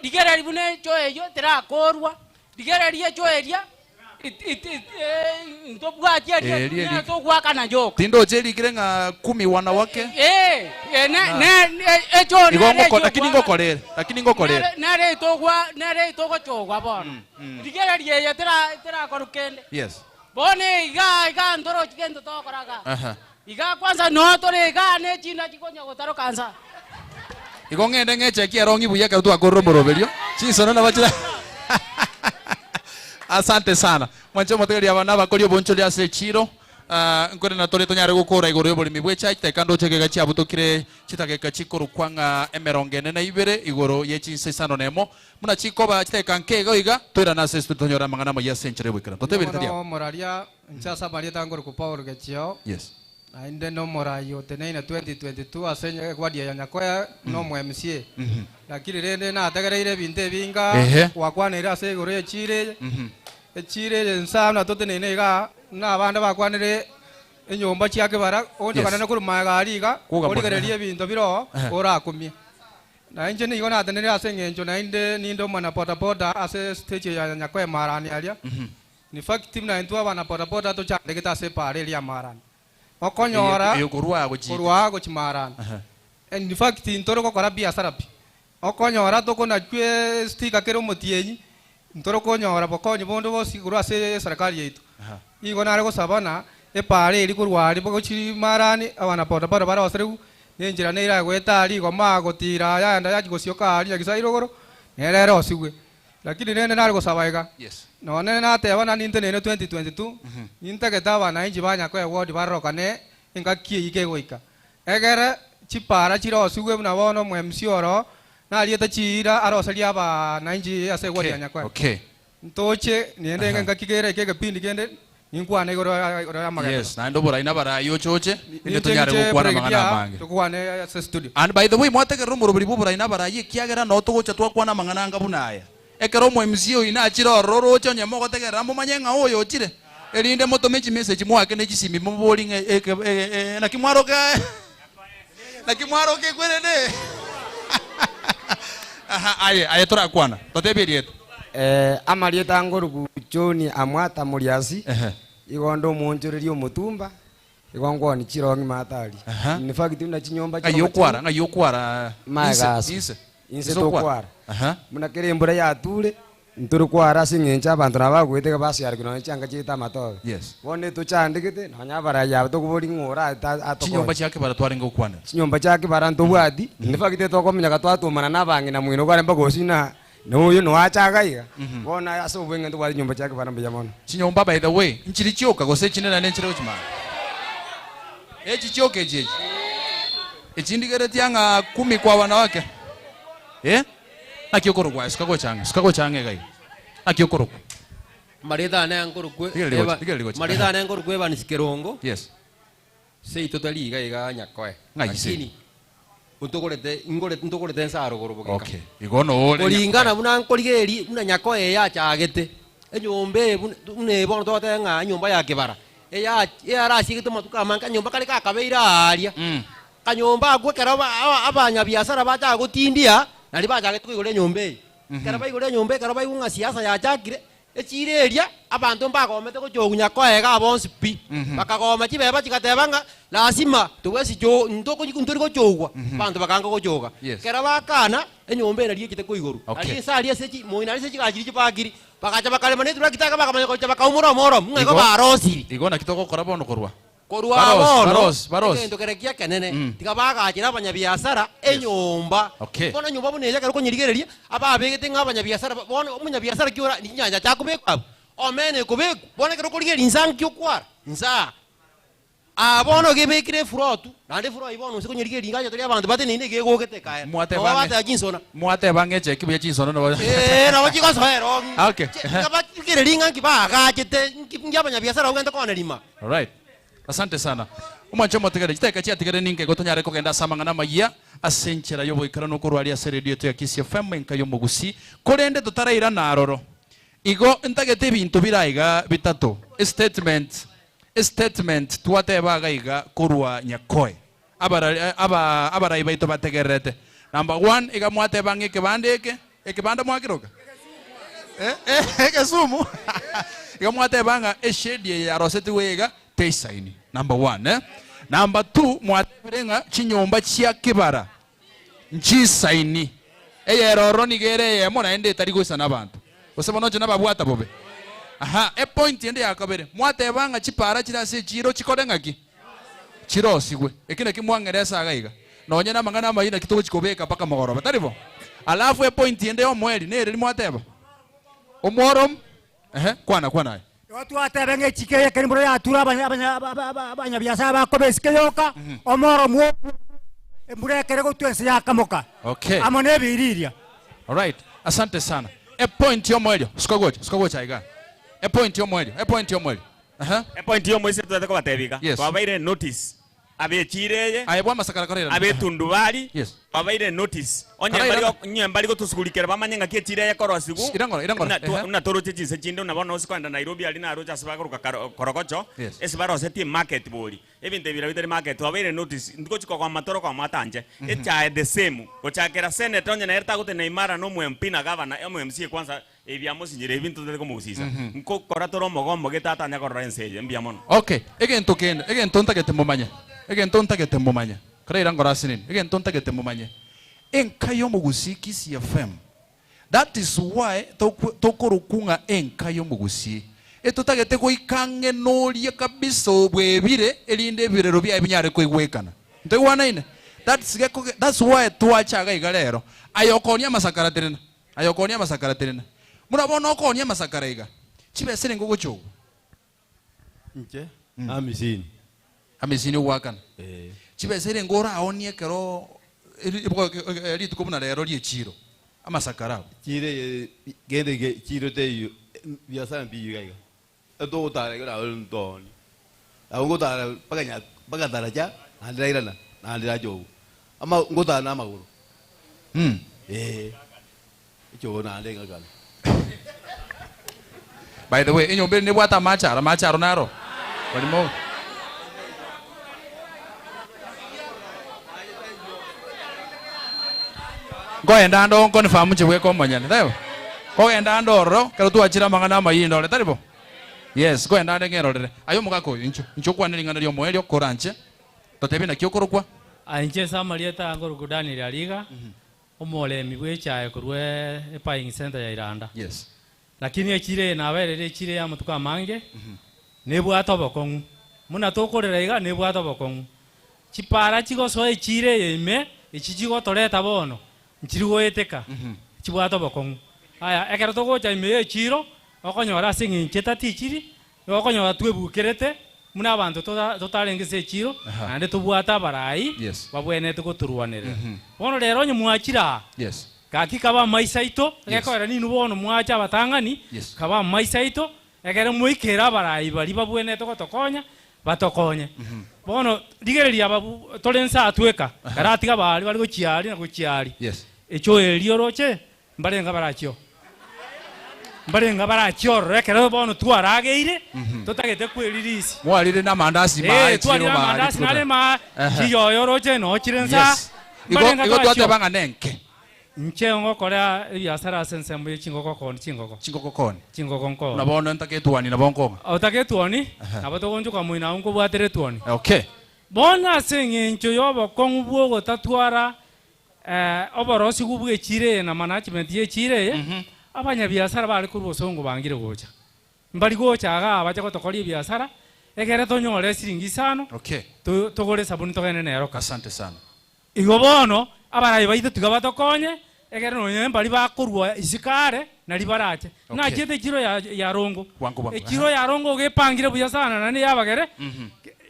digere libune cho eyo tera korwa. Digere liye cho eria ndo bwati eria to gwakana joko.
Tindo jeli kirenga 10 wanawake.
Echo
Igongo lakini ngokolere.
Nare to gochogwa bono. Digere liye tera korukende.
Yes.
Bone iga ndoro chikendo to koraga. Iga kwanza no tore iga ne china chikonya gotaro kansa.
Igongende ngeche kiarongi buya ka twa koromoroberio. Chiso na bachira. Asante sana. Mwancho motegeri abana bakorio boncho lya sechiro. Nkore na tore tonyare gukora igoro yoboli mibwecha itekando chegega chiabutokire chitageka chikoru kwanga emerongene na ibere igoro yechinse sano nemo. Muna chikoba chitekankego iga toira na sestu tonyora mangana mo ya century wikira. Totebere tadia.
Moraria nchasa balieta ngoro ku Paul gechio.
Yes.
Ainde no morayo teneina 2022 asenya gwadia ya nyakoya no mu MCA. Lakini rende na atagereire binte binga wakwanira ase igoro yechire. Echire nsana totenene ga na banda bakwanire enyomba chiake bara onjo kana no kuruma gariga origererie binto biro ora kumia. Na inje ni gona tenere ase ngenjo na inde nindo mana poda ase stage ya nyakoya marani alia. Ni fact team na ntwa bana poda to cha ndegeta ase pare lia marani. Okonyora kurwa go chimarana. And in fact intoro ko kora biashara pi. Okonyora to kona kwe stika kero motienyi. Intoro konyora bokonyi bondo bosi kurwa se serikali yetu. Igo nare go sabana e pare iri kurwa ri boko chimarani abana poda bara osreku. Nenjira neira gweta ari go mago tira ya nda yaji go sioka ari yagisairo goro. Nere rosigwe. Lakini nene nare go sabaiga.
Yes.
No nene na te wana ninte nene 2022 ninte ketaba na inji banya kwa ward baroka ne inga kie ike goika egere chipara chiro suwe na bono mu MC oro na alieta chira arosalia ba na inji ase ward anya kwa
Okay.
Ntoche niende nga kigere kege pindi kende inkwa ne goro ya magana.
Yes, na ndo bora ina bara yochoche inde tonyare gukwana mangana mangi.
Tukwane ase studio.
And by the way mwateke rumuro buri bubura ina bara ye kiagera no togocha twakwana mangana ngabunaya. Ekero mu MCO ina chiro roro chonye mogo tegera mo manyenga oyo chire elinde moto mechi message mwake ne chisimi mo bowling na kimwaroke kwerede aha aye tora kwana totebiri yetu
amalieta ngorugu choni amwata muriasi igondo monjorerio mutumba igongo ni chirongi matari in fact una chinyomba
ngayokwara
inse tokwara muna kerembura ya tule nturu kwara singencha abantu nabagwete kabasiar kuno changa chita matobe wone tuchandikite nanyabara ya tokubori ngora atoko
chinyomba chake bara twari ngokwana
chinyomba chake bara ntobwadi in fact tokomenya katwatumana nabangi na mwino kware mbagosina noyo no achagaiga wona asobwenga ntobwadi nyomba chake bara mbejamono
chinyomba by the way nchiri chioka gose chinena nenchire uchimana echi chioke jeje echindigere tianga 10 kwa wanawake akiokoro kwa sikako change gai akiokoro
marita na ngoro kwe marita na ngoro kwe bani sikerongo
yes
sei totally gai nyakoe
lakini
ntogorete nsaro goro boka
okay igono ole
olingana buna nkorigeri buna nyakoe ya chagete enyombe bune bono tote nga nyomba ya kibara ya rasi gituma tukamanga nyomba kale kakabeira aria kanyomba gwekera abanya biashara bacha gutindia nali bacha getu igore nyombe karaba igore nyombe karaba igunga siasa ya chakire echire eria abantu mbagomete gochogunya koega bonsi pi bakagoma chibeba chikatebanga lazima tuwesi jo ndoko ndori gochogwa bantu bakanga gochoga kera bakana enyomba ena rie kiteko iguru ali sali sechi moina sechi gachiri chipagiri bakacha bakale mane tura kitaka bakamanya kocha bakaumura moro mwego barosi
igona kitoko kora bono korwa
baros endo kerekia kenene tikabagachira abanyabiasara enyomba bona nyomba buneja kero konyirigereria ababegete ng'abanyabiasara bona omunyabiasara kiora ninyanja chakubekwa omene kubek bona kero kuligeri insang kyokwara nsa abono gebekire furotu nande furo ibono sekonyirigeria ngaja tuli abantu bate ninde gegogete kaya bate ajinsona
mwate bangeche kibuye chinsona no
no chikosoero
okay
kabakire ngangi bagachete ng'abanyabiasara ugenda kona lima.
All right. Asante sana. Umwancho motegere kiteka cyatigere ninge gotonyare kugenda samangana mayia asenchera yobo ikara no kurwari ya radio to ya Kiss FM enkayo mugusi korende tutaraira naroro igo ntagete bintu biraiga bitatu statement twatebaga iga kurwa nyakoe abara ibaito bategerete number 1 iga mwate bange kibandeke ekibanda mwakiroka ekasumu iga mwate banga eshedi ya roseti wega Teisaini. Number 1 Number 2 mwateberenga chinyomba chia kibara nchisaini eyeroro nigere ye mona ende tari goisa nabantu osema noje nababwata bobe point ende yakabere mwatebanga chipara chirase chiro chikodengaki chirosigwe ekine kimwangeresa agaiga nonye namangana mayina kitugo chikobeka paka mogoroba taribo alafu point ende omweli nere mwateba omorom kwana
watu atebenge chike kerimbro ya tura abanya biasa bakobeske yoka omoro mu embure kerego twense yakamoka amone biriria.
All right, asante sana. Point yomwelio sikogocha iga point yomwelio
point yomwese tutako batebika twabaire notice abechireye
ayebwa masakara korera
abetundubali babaire notice nyembali go tusugulikera bamanyenga kiechireye korosigu na toroche chise chinde unabona usikwenda Nairobi ali na roja sibakuruka korokocho esibarosetie market boli ebinte bira bitari market babaire notice ndiko chiko kwa matoro kwa matanje echa the same gochakera senate onye na erta gote Neymar no mwempi na governor MMC kwanza ebyamo sinjire ebintu tele komusisa nko koratoro mogombo getata nya korrenseje mbiamono
egento ntagete mumanya karaira ngorasinin egento ntagete mumanya enkayo mugusi Kiss FM. That is why tokorukunga enkayo mugusi etutagete goikange norie kabisa obwebire elinde birero bya binyare koigwekana ntewana ine that's why twachaga igalero ayokonia masakaraterena murabona okonia masakaraiga chibesere ngogocho
nche
amisini wakana chibesere ngora aonie kero eri tukobuna rero liechiro amasakara
chire gende chiro teyo biasa mbi gaiga edo tare gara ndoni aungo tare paganya ja andira jo ama ngota na maguru icho na lenga gala.
By the way inyombe ne bwata macharo naro walimo goenda ndo confirm chibwe komonyane tayo goenda ndoro kero tuachira mangana mayindo le taribo yes goenda ngerorere ayo mugako incho kwanira ngana lyo moelyo koranche totebi na kyokorokwa
anje samalieta ngorugudani ya liga omolemi bwechaye kurwe buying center ya Iranda
yes
lakini ekire naberere ekire ya mutuka mange nebwata bokongu muna tokorera iga nebwata bokongu chipara chigoso ekire yeme echijigo toreta bono nchirigo eteka chibwata bokongu aya ekero togocha ime echiro okonyora singinche tatichiri okonyora twebukerete muna abantu totarengese echiro ande tobwata barai babwene tugoturwanere bono rero nyumwachira kaki kaba maisaito gekorera ninu bono mwacha batangani kaba maisaito egere muikera barai bari babwene togotokonya batokonye bono digereria babu tolensa atweka karatiga bari bari gochiari na gochiari echo elio roche mbarenga barachio rekero bono twarageire totagete kwelirisi
mwalire na mandasi ma
twalire na mandasi nale ma chiyo roche no chirensa
igo twate banga nenke
Nchengo korea biashara sense mwe chingoko koni chingoko.
Chingoko koni.
Chingoko nkoni.
Nabona ntaketuani nabonko.
Otaketuani. Nabato kwa mwina unko bwatere tuani.
Okay.
Bona sengencho yobo kongubwo gotatwara oborosi gubwe chire na management ye chire abanya biashara bali ku bosongo bangire gocha. Mbali gocha aga abaje gotokori biashara egere tonyore siringi 5.
Okay.
Togore sabuni togene nero.
Asante sana.
Igo bono abarayi baite tugabatokonye egere no nyembali bakurwa isikare na libarache.
Okay.
Na jete kiro ya rongo.
Wangu.
Kiro ya rongo gepangire biashara nani yabagere.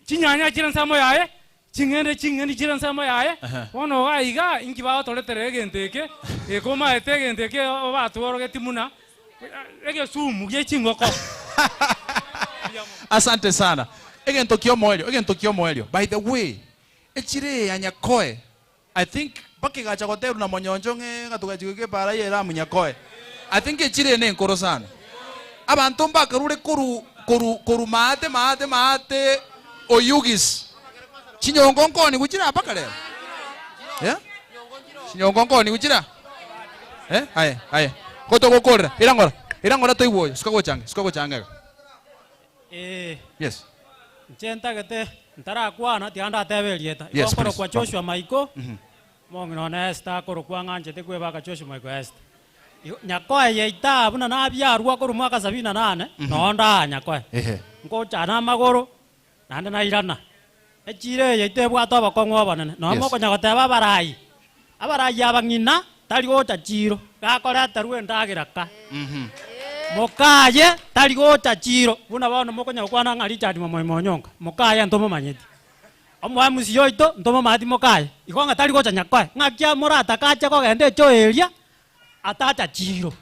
Chinyanya chiransamo yae. Chingende chiransamo yae. Wono aiga inkiba toletere genteke. Ekoma etegenteke obatworo timuna. Ege sumu ye chingoko.
Asante sana. Egentokio moelio. By the way, echire ya Nyakoe. I think bakigacha goteru na monyonjo nge gatugachike para yera munyakoe. I think echire ne nkoro sana. Abantu mbakarure koru mate oyugis. Chinyongonko ni kuchira paka leo. Yeah? Chinyongonko ni kuchira? Aye. Koto kokora. Irangora toiwo. Sikago change. Yes.
Nchenta gete ntara kwana tianda tebelieta.
Yes,
Ikokoro
please.
kwa Joshua Maiko. Mongino na esta koro kwa nganje tekwe baka Joshua Maiko esta. Nyakoe yeita abuna na byarwa koro mwaka 78 nonda nyakoe. Ngo chana magoro nande na irana. Echire yeite bwato bakongwa banene. No moko nyagoteba barayi. Abarayi abangina tali gocha chiro. Gakora tarwe ndagiraka. Mokaye tali gocha chiro. Buna bano moko nyakwana ngari chadi monyonga. Mokaye ntomo manyeti. Omwa musiyo ito ntomo mati mokaye. Ikonga tali gocha nyakoe. Ngakia morata kache ko gende cho eria. Atacha chiro.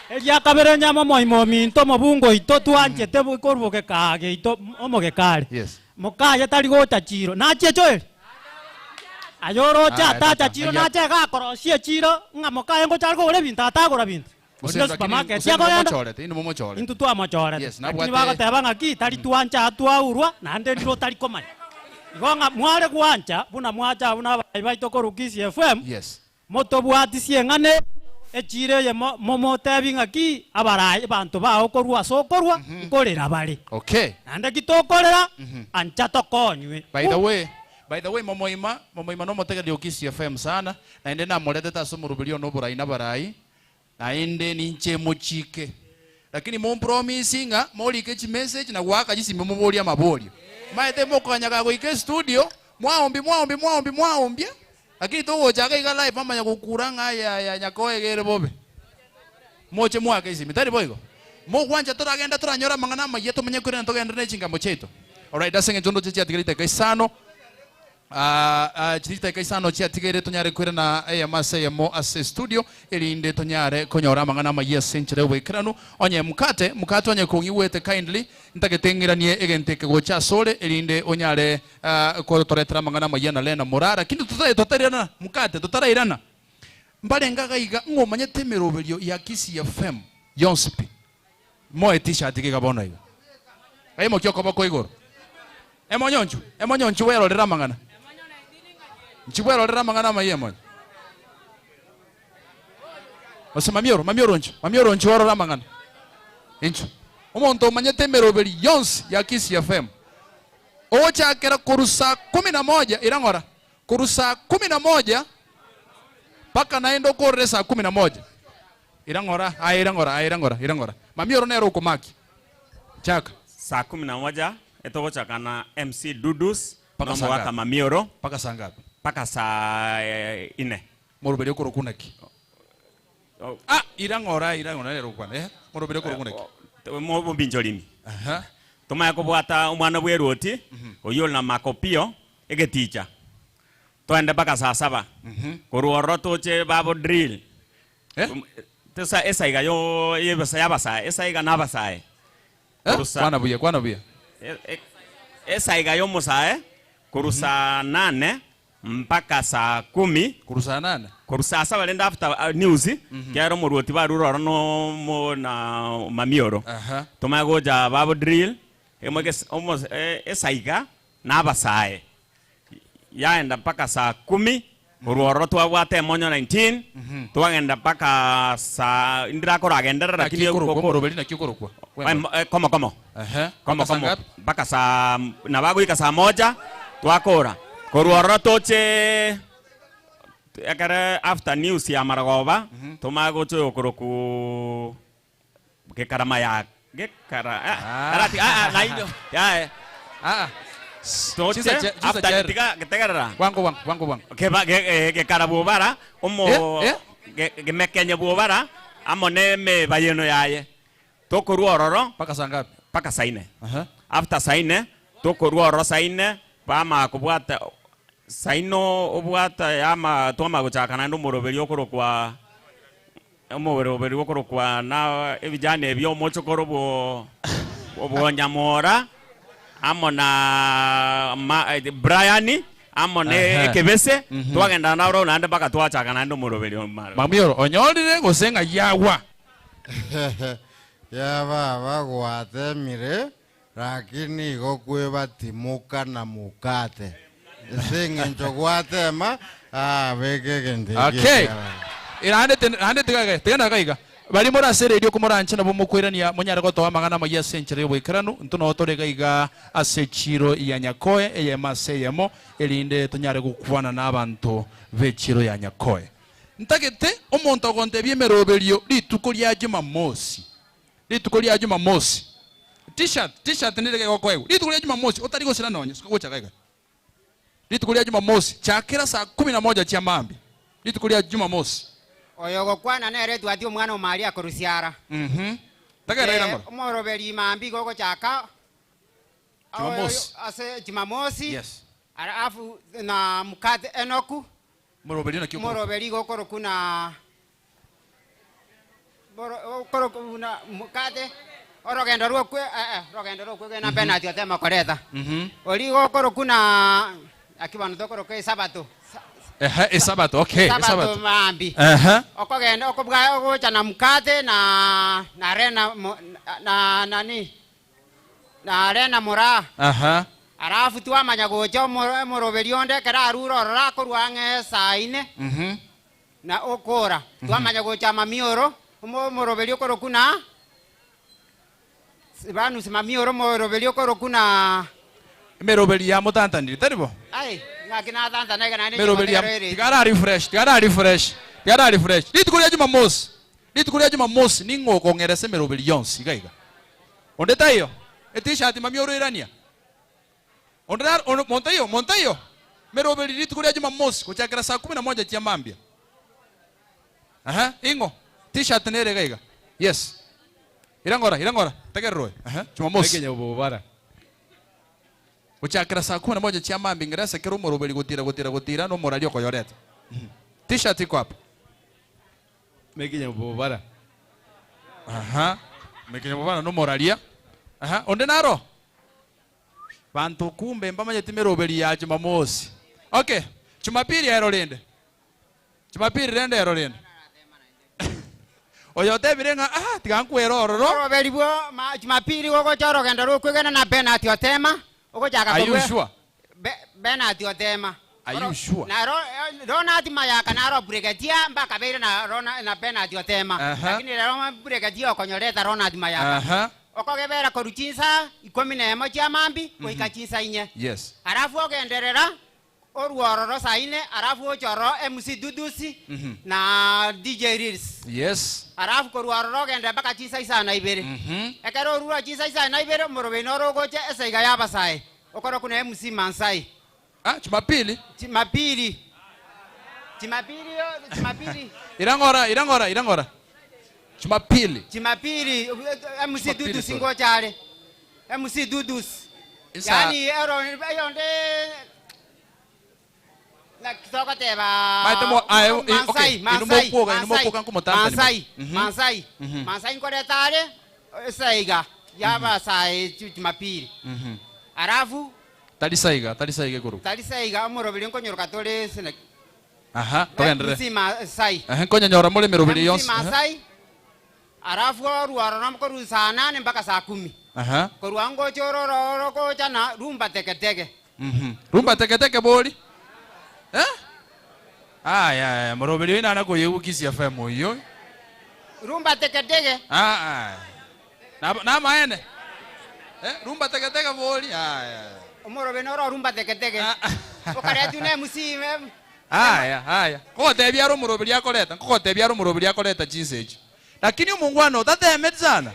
Eria kabere nyama moimomi ntomo bungo ito tuanje tebo ikorboke kage ito omoge kale.
Yes.
Mokaye tali gocha chiro. Na checho eri. Ayoro cha atacha chiro na che ga korosie chiro. Nga mokaye ngo chargo ore binta atagora binta. Ondo supermarket ya goyanda. Intu tu amochore.
Yes,
na bwate. Ni baga teba ngaki tali tuancha atua urwa na ande ndiro tali komai. Igonga mware kuancha buna mwacha buna baito korukisi FM.
Yes.
Moto bwati siengane echire ye momo tebi ngaki abarai bantu ba okorwa sokorwa korera bali.
Okay.
Ande kitokorera ancha tokonywe.
By the way momoima no motega diokisi FM sana na ende na molete ta somurubilio no burai na barai. Naende ninche mochike. Lakini mompromisinga molike chi message na waka jisi memobolia mabolio. Maete mokanya kago ike studio mwaombi. Lakini to jaga iga live amanya kukuranga ya Nyakoe gere bobe. Moche mwaka isi mitari boigo. Mo kwanja turagenda turanyora mangana mayeto menye kurena togenda ne chinga mocheto. All right, dasenge jondo chechi atigirite kaisano. Chirita kaisano chia tigere tonyare kwere na mase mo ase studio elinde tonyare konyora mangana ma yes century wekranu onye mukate onye kongiwete kindly ntagetengiranie egente kegocha sole elinde onyare ko toretera mangana ma yana lena morara kindu tutarana mukate tutarairana mbale ngagaiga ngomanye temeroberio ya Kisi FM yonsipi mo t-shirt kigabona iga aimo kyoko bako igoro emonyonchu wero rera mangana Nchiwero rera mangana mayemo. Ose mamioro nchi waro rera mangana. Inchu. Omonto manyete meroberi yons ya Kisi FM. Ocha kera kurusa 11 irangora. Kurusa 11 paka naendo korre saa 11. Irangora. Mamioro nero ukomaki. Chaka.
Saa 11 etogo chakana MC Dudus. Paka waka mamioro.
Paka sangapi?
Paka saa 4.
Morobere koro kunaki. Irangora lero kwana morobere koro kunaki.
Mo binjolimi. Toma kubwata umwana bweroti oyol na makopio egeticha. Twende paka saa 7. Koruoro toche babo drill. Tesa esaiga yo yebasa esaiga nabasae.
Kwana buya.
Esaiga yo musae. Kurusa 8 mpaka saa 10.
Kurusa 8.
Kurusa 7 lenda after news. Kiaro muruoti baruro no mo na mamioro. Tomagoja babo drill. Emwege almost esaiga na basae. Yaenda mpaka saa 10 Uruoro twabwate monyo 19 twagenda paka sa indira koragendera lakini
moroberi na kikorokwa
komo paka sa nabaguika saa moja twakora koruoro toche ekara after news ya maragoba tumagoche okoroku gekarama ya gekara arati na indo ya toche after getegara
wango
ke karabubara omo gemekenya bubara amone me bayeno yaye tokoruororo
paka sangapi
paka saine after saine tokoruororo saine pama kubwata saino obwata yama twama guchakana ndo moroberi okorokwa omoroberi okorokwa na ebijane ebyo mochokoro bo nyamora amona Brian amone kebese twagenda na ro nande baka twachakana ndo moroberi
mamioro onyolire gosenga yawa
yaba bagwate mire lakini gokweba timuka na mukate singencho gwatema beke gente
okay irande tegana kaiga bari murasere dio kumuranche nabo mukwirania munyara gotoa magana ma ya century bwikiranu ntuno torega iga asechiro ya nyakoe eye maseyemo elinde tunyare gukwana n'abantu bechiro ya nyakoe ntagete omonto agonte byemeroberio litukuria Jumamosi t-shirt nirege gokoe litukuria Jumamosi otari gosira nonye sikugocha kaiga litukuria Jumamosi chakira saa 11 cia mambi litukuria Jumamosi
oyogo kwana nere twati omwana omari akorusiara
tagara irangora
omoroberi mambi gogo chaka
Jumamosi
ase Jumamosi
yes
alafu na mukate enoku
moroberi na kioko
moroberi gokoro kuna mukate orogendo rwokwe na penalty atema koreta oli gokoro kuna akibano tokoro ke sabato
Sabato, okay.
Sabato mambi. Okogenda okubwa ogocha na mukate na rena na nani. Na rena mura. Arafu twamanya gocha moroberi onde kera aruro rako rwange saine. Na okora. Twamanya gocha mamioro moroberi okoro kuna. Banu mamioro moroberi okoro kuna.
Meroberi ya mutantandiri taribo.
Ai.
Merobelia tigara refresh litukuria Jumamosi ningo kongerese merobelionsi gaiga onde tayo t-shirt mamioro irania onde montayo merobeli litukuria Jumamosi kuchakira saa 11 cia mambia ingo t-shirt nere gaiga yes irangora tagerroe Jumamosi
kenya bobara
uchakira saa 11 cia mambi ngerese kero moroberi gutira no morario koyoreta t-shirt iko hapa
mekinya bobara
mekinya bobara no moraria onde naro bantu kumbe mbamanye timeroberi ya Jumamosi okay Jumapili rende oyote birenga tigankwero ororo
moroberi bwo Jumapili gogo choro genda rukwegena na penalty otema ogochaka
are you sure
penalty otema
are you sure
na Ronald Mayaka na ro brigadier mpaka beire na penalty otema lakini ro brigadier okonyoreta Ronald Mayaka okogebera koruchinsa 11 cia mambi goikachinsa inye
yes
arafu ogenderera oruororo saine arafu ochoro MC Dudusi na DJ Reels
yes
arafu koruororo gende mpaka chinsa isana ibere ekero rura chinsa isana ibere morobeni orogoche esaiga yabasai okoro kuna MC Mansai
Jumapili irangora Jumapili
MC Dudusi ngochare MC Dudusi yani yonde na kitoko teba Mansai nkoretare saiga yaba sai Jumapili arafu
talisaiga guru
talisaiga morobeli nkonyoroka tole sene
togendere
Mansai
nkonyanyora muri merobeli yonse
Mansai arafu ruaro namkoru saa 8 mpaka saa 10 koruango chororo kochana rumba teketeke
rumba teketeke boli Aya, morobeli ina na koyewu Kiss FM oyo.
Rumba teketeke.
Na maene. Rumba teketeke boli. Aya.
Umorobe noro rumba teketeke. Okare tune musime.
Aya. Ko tebyaro morobeli akoleta. Ko tebyaro morobeli akoleta chinseji. Lakini umungwana utatemeti sana.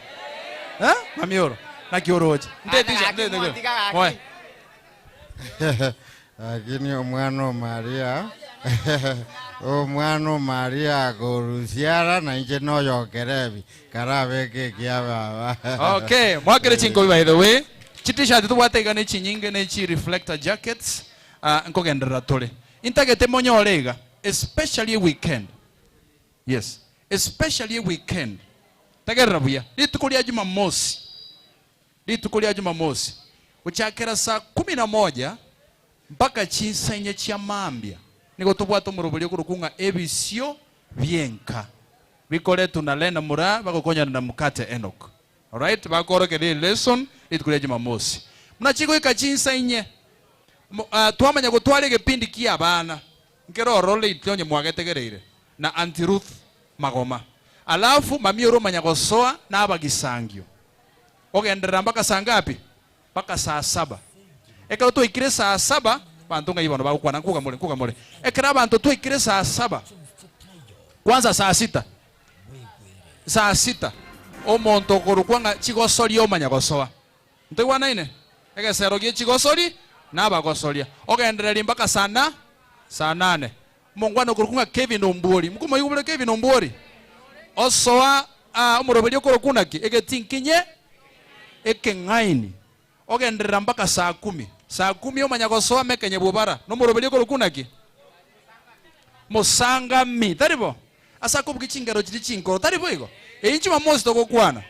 Mamioro. Na kioroje. Ndedisha. Oye.
Lakini omwana Maria omwana Maria gorusiara na nje no yokerebi karabeke kia baba.
Okay, mwakere chinko by the way. T-shirt tuwatega ne chinyinge ne chi reflector jackets nkogendera tole. Intagete monyolega especially weekend. Yes, especially weekend. Tagerra buya. Litukulia Jumamosi. Litukulia Jumamosi. Uchakera saa 11 mpaka chinsenye chia mambia. Niko tubwato murubuli kurukunga ebisio vienka. Bikole tunalena mura bakokonya na mukate Enoch. Alright, bakoro ke lesson litukulia Jumamosi. Mnachiko ikachinsenye. Twamanya gutwale kipindi kia abana. Ngero role itonye mwagetegereire na Auntie Ruth Magoma. Alafu mamioro manyagosoa na abagisangio. Ogendera mpaka saa ngapi? Mpaka saa 7. Eka to ikire saa 7 bantu ngayibona bakwana nkuga mole. Ekera bantu to ikire saa 7. Kwanza saa 6. Saa 6. Omonto korukwanga chigosori omanyagosoa. Ntegwana ine. Eka serogie chigosori na abagosoria. Ogendera mpaka saa 8. Mongwana korukunga Kevin Ombori. Mkumo yubule Kevin Ombori. Osoa umurobeli korukunaki egetinkinye ekengaini. Ogendera mpaka saa 10. Saa 10 omanyagosoa mekenye bubara. No murobeli korukunaki. Musangami. Taribo. Asa kubukicingero chiri chinkoro. Taribo iko. Jumamosi tokokwana.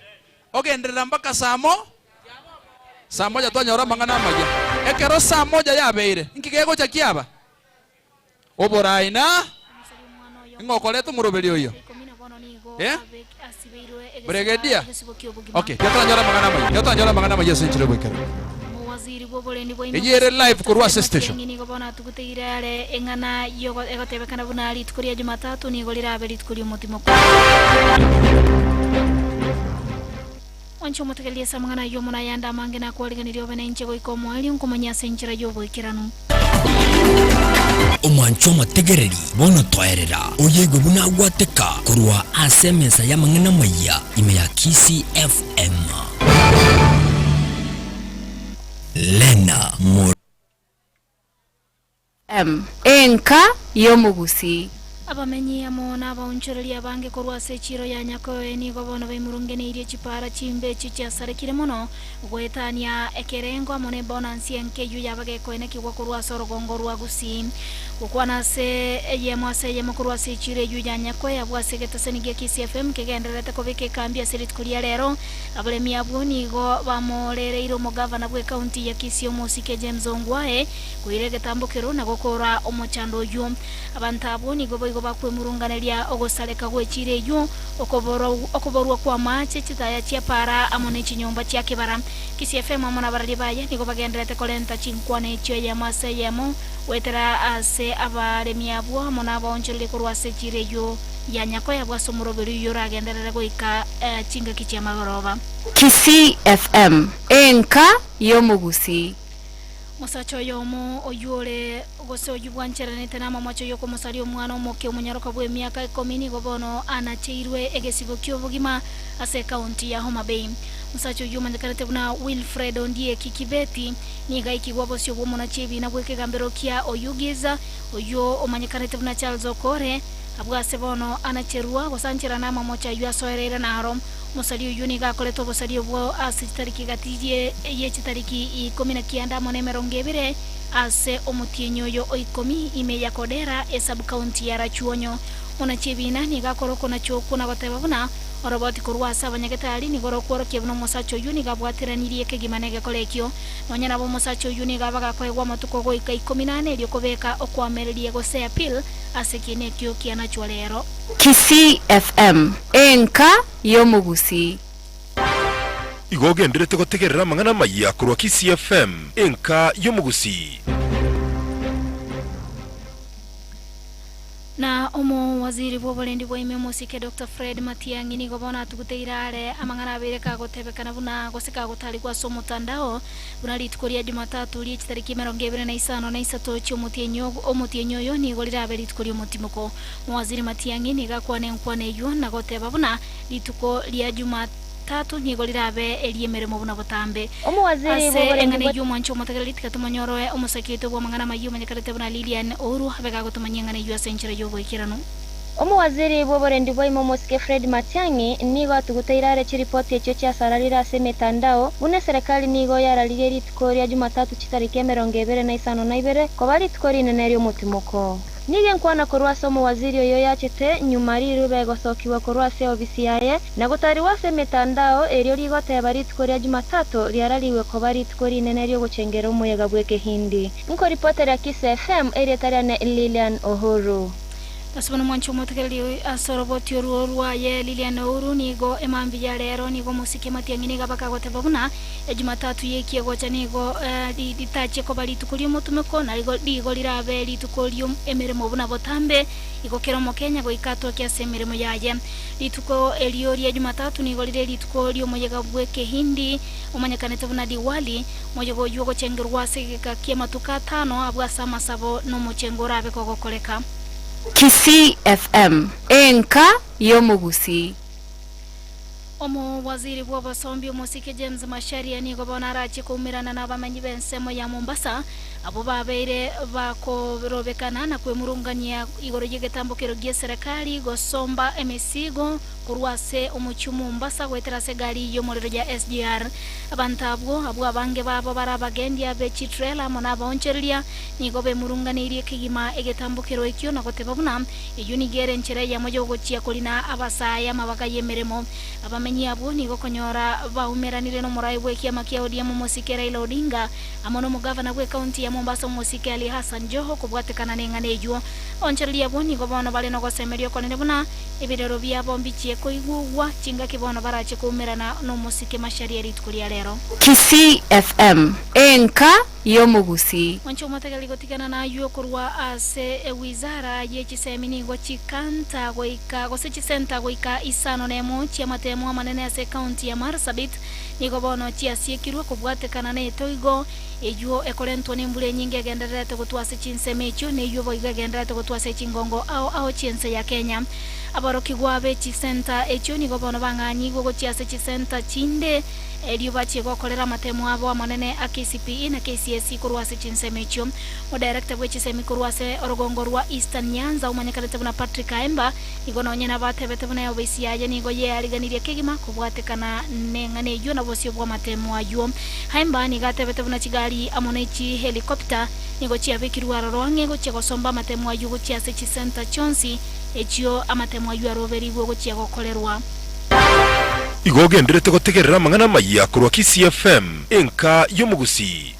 Ogendera mpaka saa 1 twanyora mangana magia. Ekero saa 1 yabeire. Nkigego cha kiaba. Oboraina. Ngokoleto murobeli oyo. Brigadier. Okay, yatanyora mangana magia senchire bwekera. Ejere live kurwa station.
Ngibona tuguteire engana yogo egotebekana bunali tukuria Jumatatu ni golira abeli tukuria mutimo. Wancho mutegelia samangana yo muna yanda mange na kwaliganirio bene nchego ikomo ali nkomanya senchira yo bwekiranu.
Omwancho mategereri bono twaerera oyego buna gwateka kurwa asemesa ya mangana maya ime ya Kiss FM. Lena
Enka yomugusi abamenyi amona abaunchereria bange korwa sechiro ya nyakoe ni gobono baimurungene irie chipara chimbe chicha sarekire mono gwetania ekerengo amone bonansi enkeyu yabage koene kigwa korwa sorogongo rwa gusi ukwana se yemo korwa sechiro yu ya nyakoe abwase getasenige Kiss FM kegenderete kobike kambia serit kuria rero abalemi abuni go bamorereiro mugavana bwe county ya Kisii Musike James Ongwae kuirege tambukiro na gokora omochando yu abantu abuni go bakwe murunganeria ogosaleka gwechire yu okoborwa kwa mache chitaya chia para amone chinyomba chia kibara Kiss FM amona barali baya nigo bagenderete kolenta chinkwane chyo ya mase yamo wetera ase abalemi abo amona abonchire kurwa sechire yu ya nyakoya bwasomuroberi yura agenderere goika chinga kichya magoroba
Kiss FM enka yomugusi
Musacho yomo oyure gose oyubwancheranete na mamacho yoko musari omwana omoke omunyaroka bwe miaka 10 gobono anacheirwe egesigo kyobugima ase county ya Homa Bay Musacho yumandekarete buna Wilfred Ondie Kikibeti niga ikigwabo syo bomona chebi na bweke gambero kia oyugiza oyo omanyekarete buna Charles Okore abwase bono anacherua gosanchira na mamocha yasoerera na harom musali uyuniga koleto bosali bwo asitariki gatije ye chitariki 19 mone merongebire ase omutienyo yo oikomi ime ya Kodera e sub county ya Rachuonyo ona chebina niga koroko na chokuna bateba buna oroboti kurwa sabanyagetali ni goro kworo kebno musacho yuniga bwatiranirie kegimanege kolekyo nonyana bo musacho yuniga baga kwegwa matuko go 18 elio kobeka okwamererie go se appeal asekine kyo kiana chwalero
Kiss FM enka yomugusi
igogenderete gotegerera mangana maya kurwa Kiss FM enka yomugusi
na omo waziri bwo bolendi bwa ime musike Dr. Fred Matiang'i nigo bona tuguteirare amang'ana abere kagotebekana buna goseka gotari kwa somo mutandao buna litukoria Jumatatu ri tariki 25 cy'omutienyo omutienyo nigo lirabe litukoria mutimuko waziri Matiang'i niga kwane yo na goteba buna lituko ria Jumatatu nigo lirabe eliemere mu buna botambe
waziri bwo bolendi
engane y'umwancho mutagaliti katumanyoroe omusakito bwo mang'ana mayuma nyakarete buna Lilian Ouru habega gotumanyangana yo senchire yo gwikirano
waziri bwo bolendi bwa imo musike Fred Matiang'i nigo tuguteirare chiripoti echo cha saralira ase mitandao bune serikali nigo yaralire litukoria Jumatatu chitariki 25 ko litukoria inene ryo mutimuko nige nkwana korwasa waziri oyo yachete nyuma riru begosokiwa korwasa obisi yaye na gutari wase mitandao eryo rigoteba litukoria Jumatatu ryaraliwe ko litukoria inene ryo guchengera umuyaga bweke hindi nko reporter ya Kiss FM erietariane Lilian Ohuru
Asubana mwancho motakeli asoroboti ruwa ye Lilian Ouru nigo emambi ya lero nigo musike Matiang'i niga bakagoteba buna Jumatatu yekie gocha nigo litache ko balitukoria mutumeko na ligo lirabe litukoria emeremo buna botambe igokero mu Kenya go ikato kya semeremo yaye lituko eliori ya Jumatatu nigo lire litukoria umuyaga bweke hindi umanyakanete buna Diwali moyego yugo chengerwa segeka kiematuka 5 abwa sama sabo no muchengora be kogokoleka
Kisii FM enka yomugusi
omo waziri bwa basombi musike James Macharia nigo bonarache kumirana n'abamanyi bensemo ya Mombasa abo babeire bakorobekana na kwemurungania igoro y'igitambukiro gye serikali gosomba emisigo kurwase omuchumu Mombasa gweterase gari yo morero ya SGR abantabwo abo abange babo barabagendia be chitrela mona boncheria nigo bemurunganirie kigima igitambukiro ekyo nagoteba buna iyo nigere nchere ya moyo gochia kolina abasaya mabaka yemeremo abamenyi abo nigo konyora baumeranire no murai bwe kiama kia ODM musike Raila Odinga amono mugavana bwe county ya Mombasa musike Ali Hassan Joho kubwatekana nengane ejo oncheria abo nigo bono bale no gosemerio konene buna ebirero bya bombichie koigugwa chinga kibono barache kumerana no musike Macharia litukuria lero
Kisii FM enka yomugusi
wancho motagali gotikana na yo kurwa ase wizara yechisemini gochikanta goika gosechi center goika isano nemo chia matemo manene ase county ya Marsabit nigo bono chia siekirwa kubwatekana ne toigo ejo ekolento ne mbule nyinge genderete gutwase chinsemecho ne yo boiga genderete gutwase chingongo ao chense ya Kenya abaro kigwabe chi center echo nigo bono banganyi go chiase chi center chinde elio bachi gokolera matemo abo manene a KCPE na KCSE kurwase chinsemecho o director bwe chisemi kurwase orogongorwa Eastern Nyanza umanyakalete buna Patrick Aemba nigo nonyena batebete buna obisi yaje nigo ye aliganirie kigima kubwatekana nengane ejo na bosio bwa matemo ayo Aemba ni gatebete buna chigari amonechi helicopter nigo chiabikirwa roronge go chegosomba matemo ayo go chiase chi center chonsi echio amatemo ayo aroveri bwo go chiagokolerwa
igogenderete gutegerera amang'ana maya kurwa Kisii FM enka yomugusi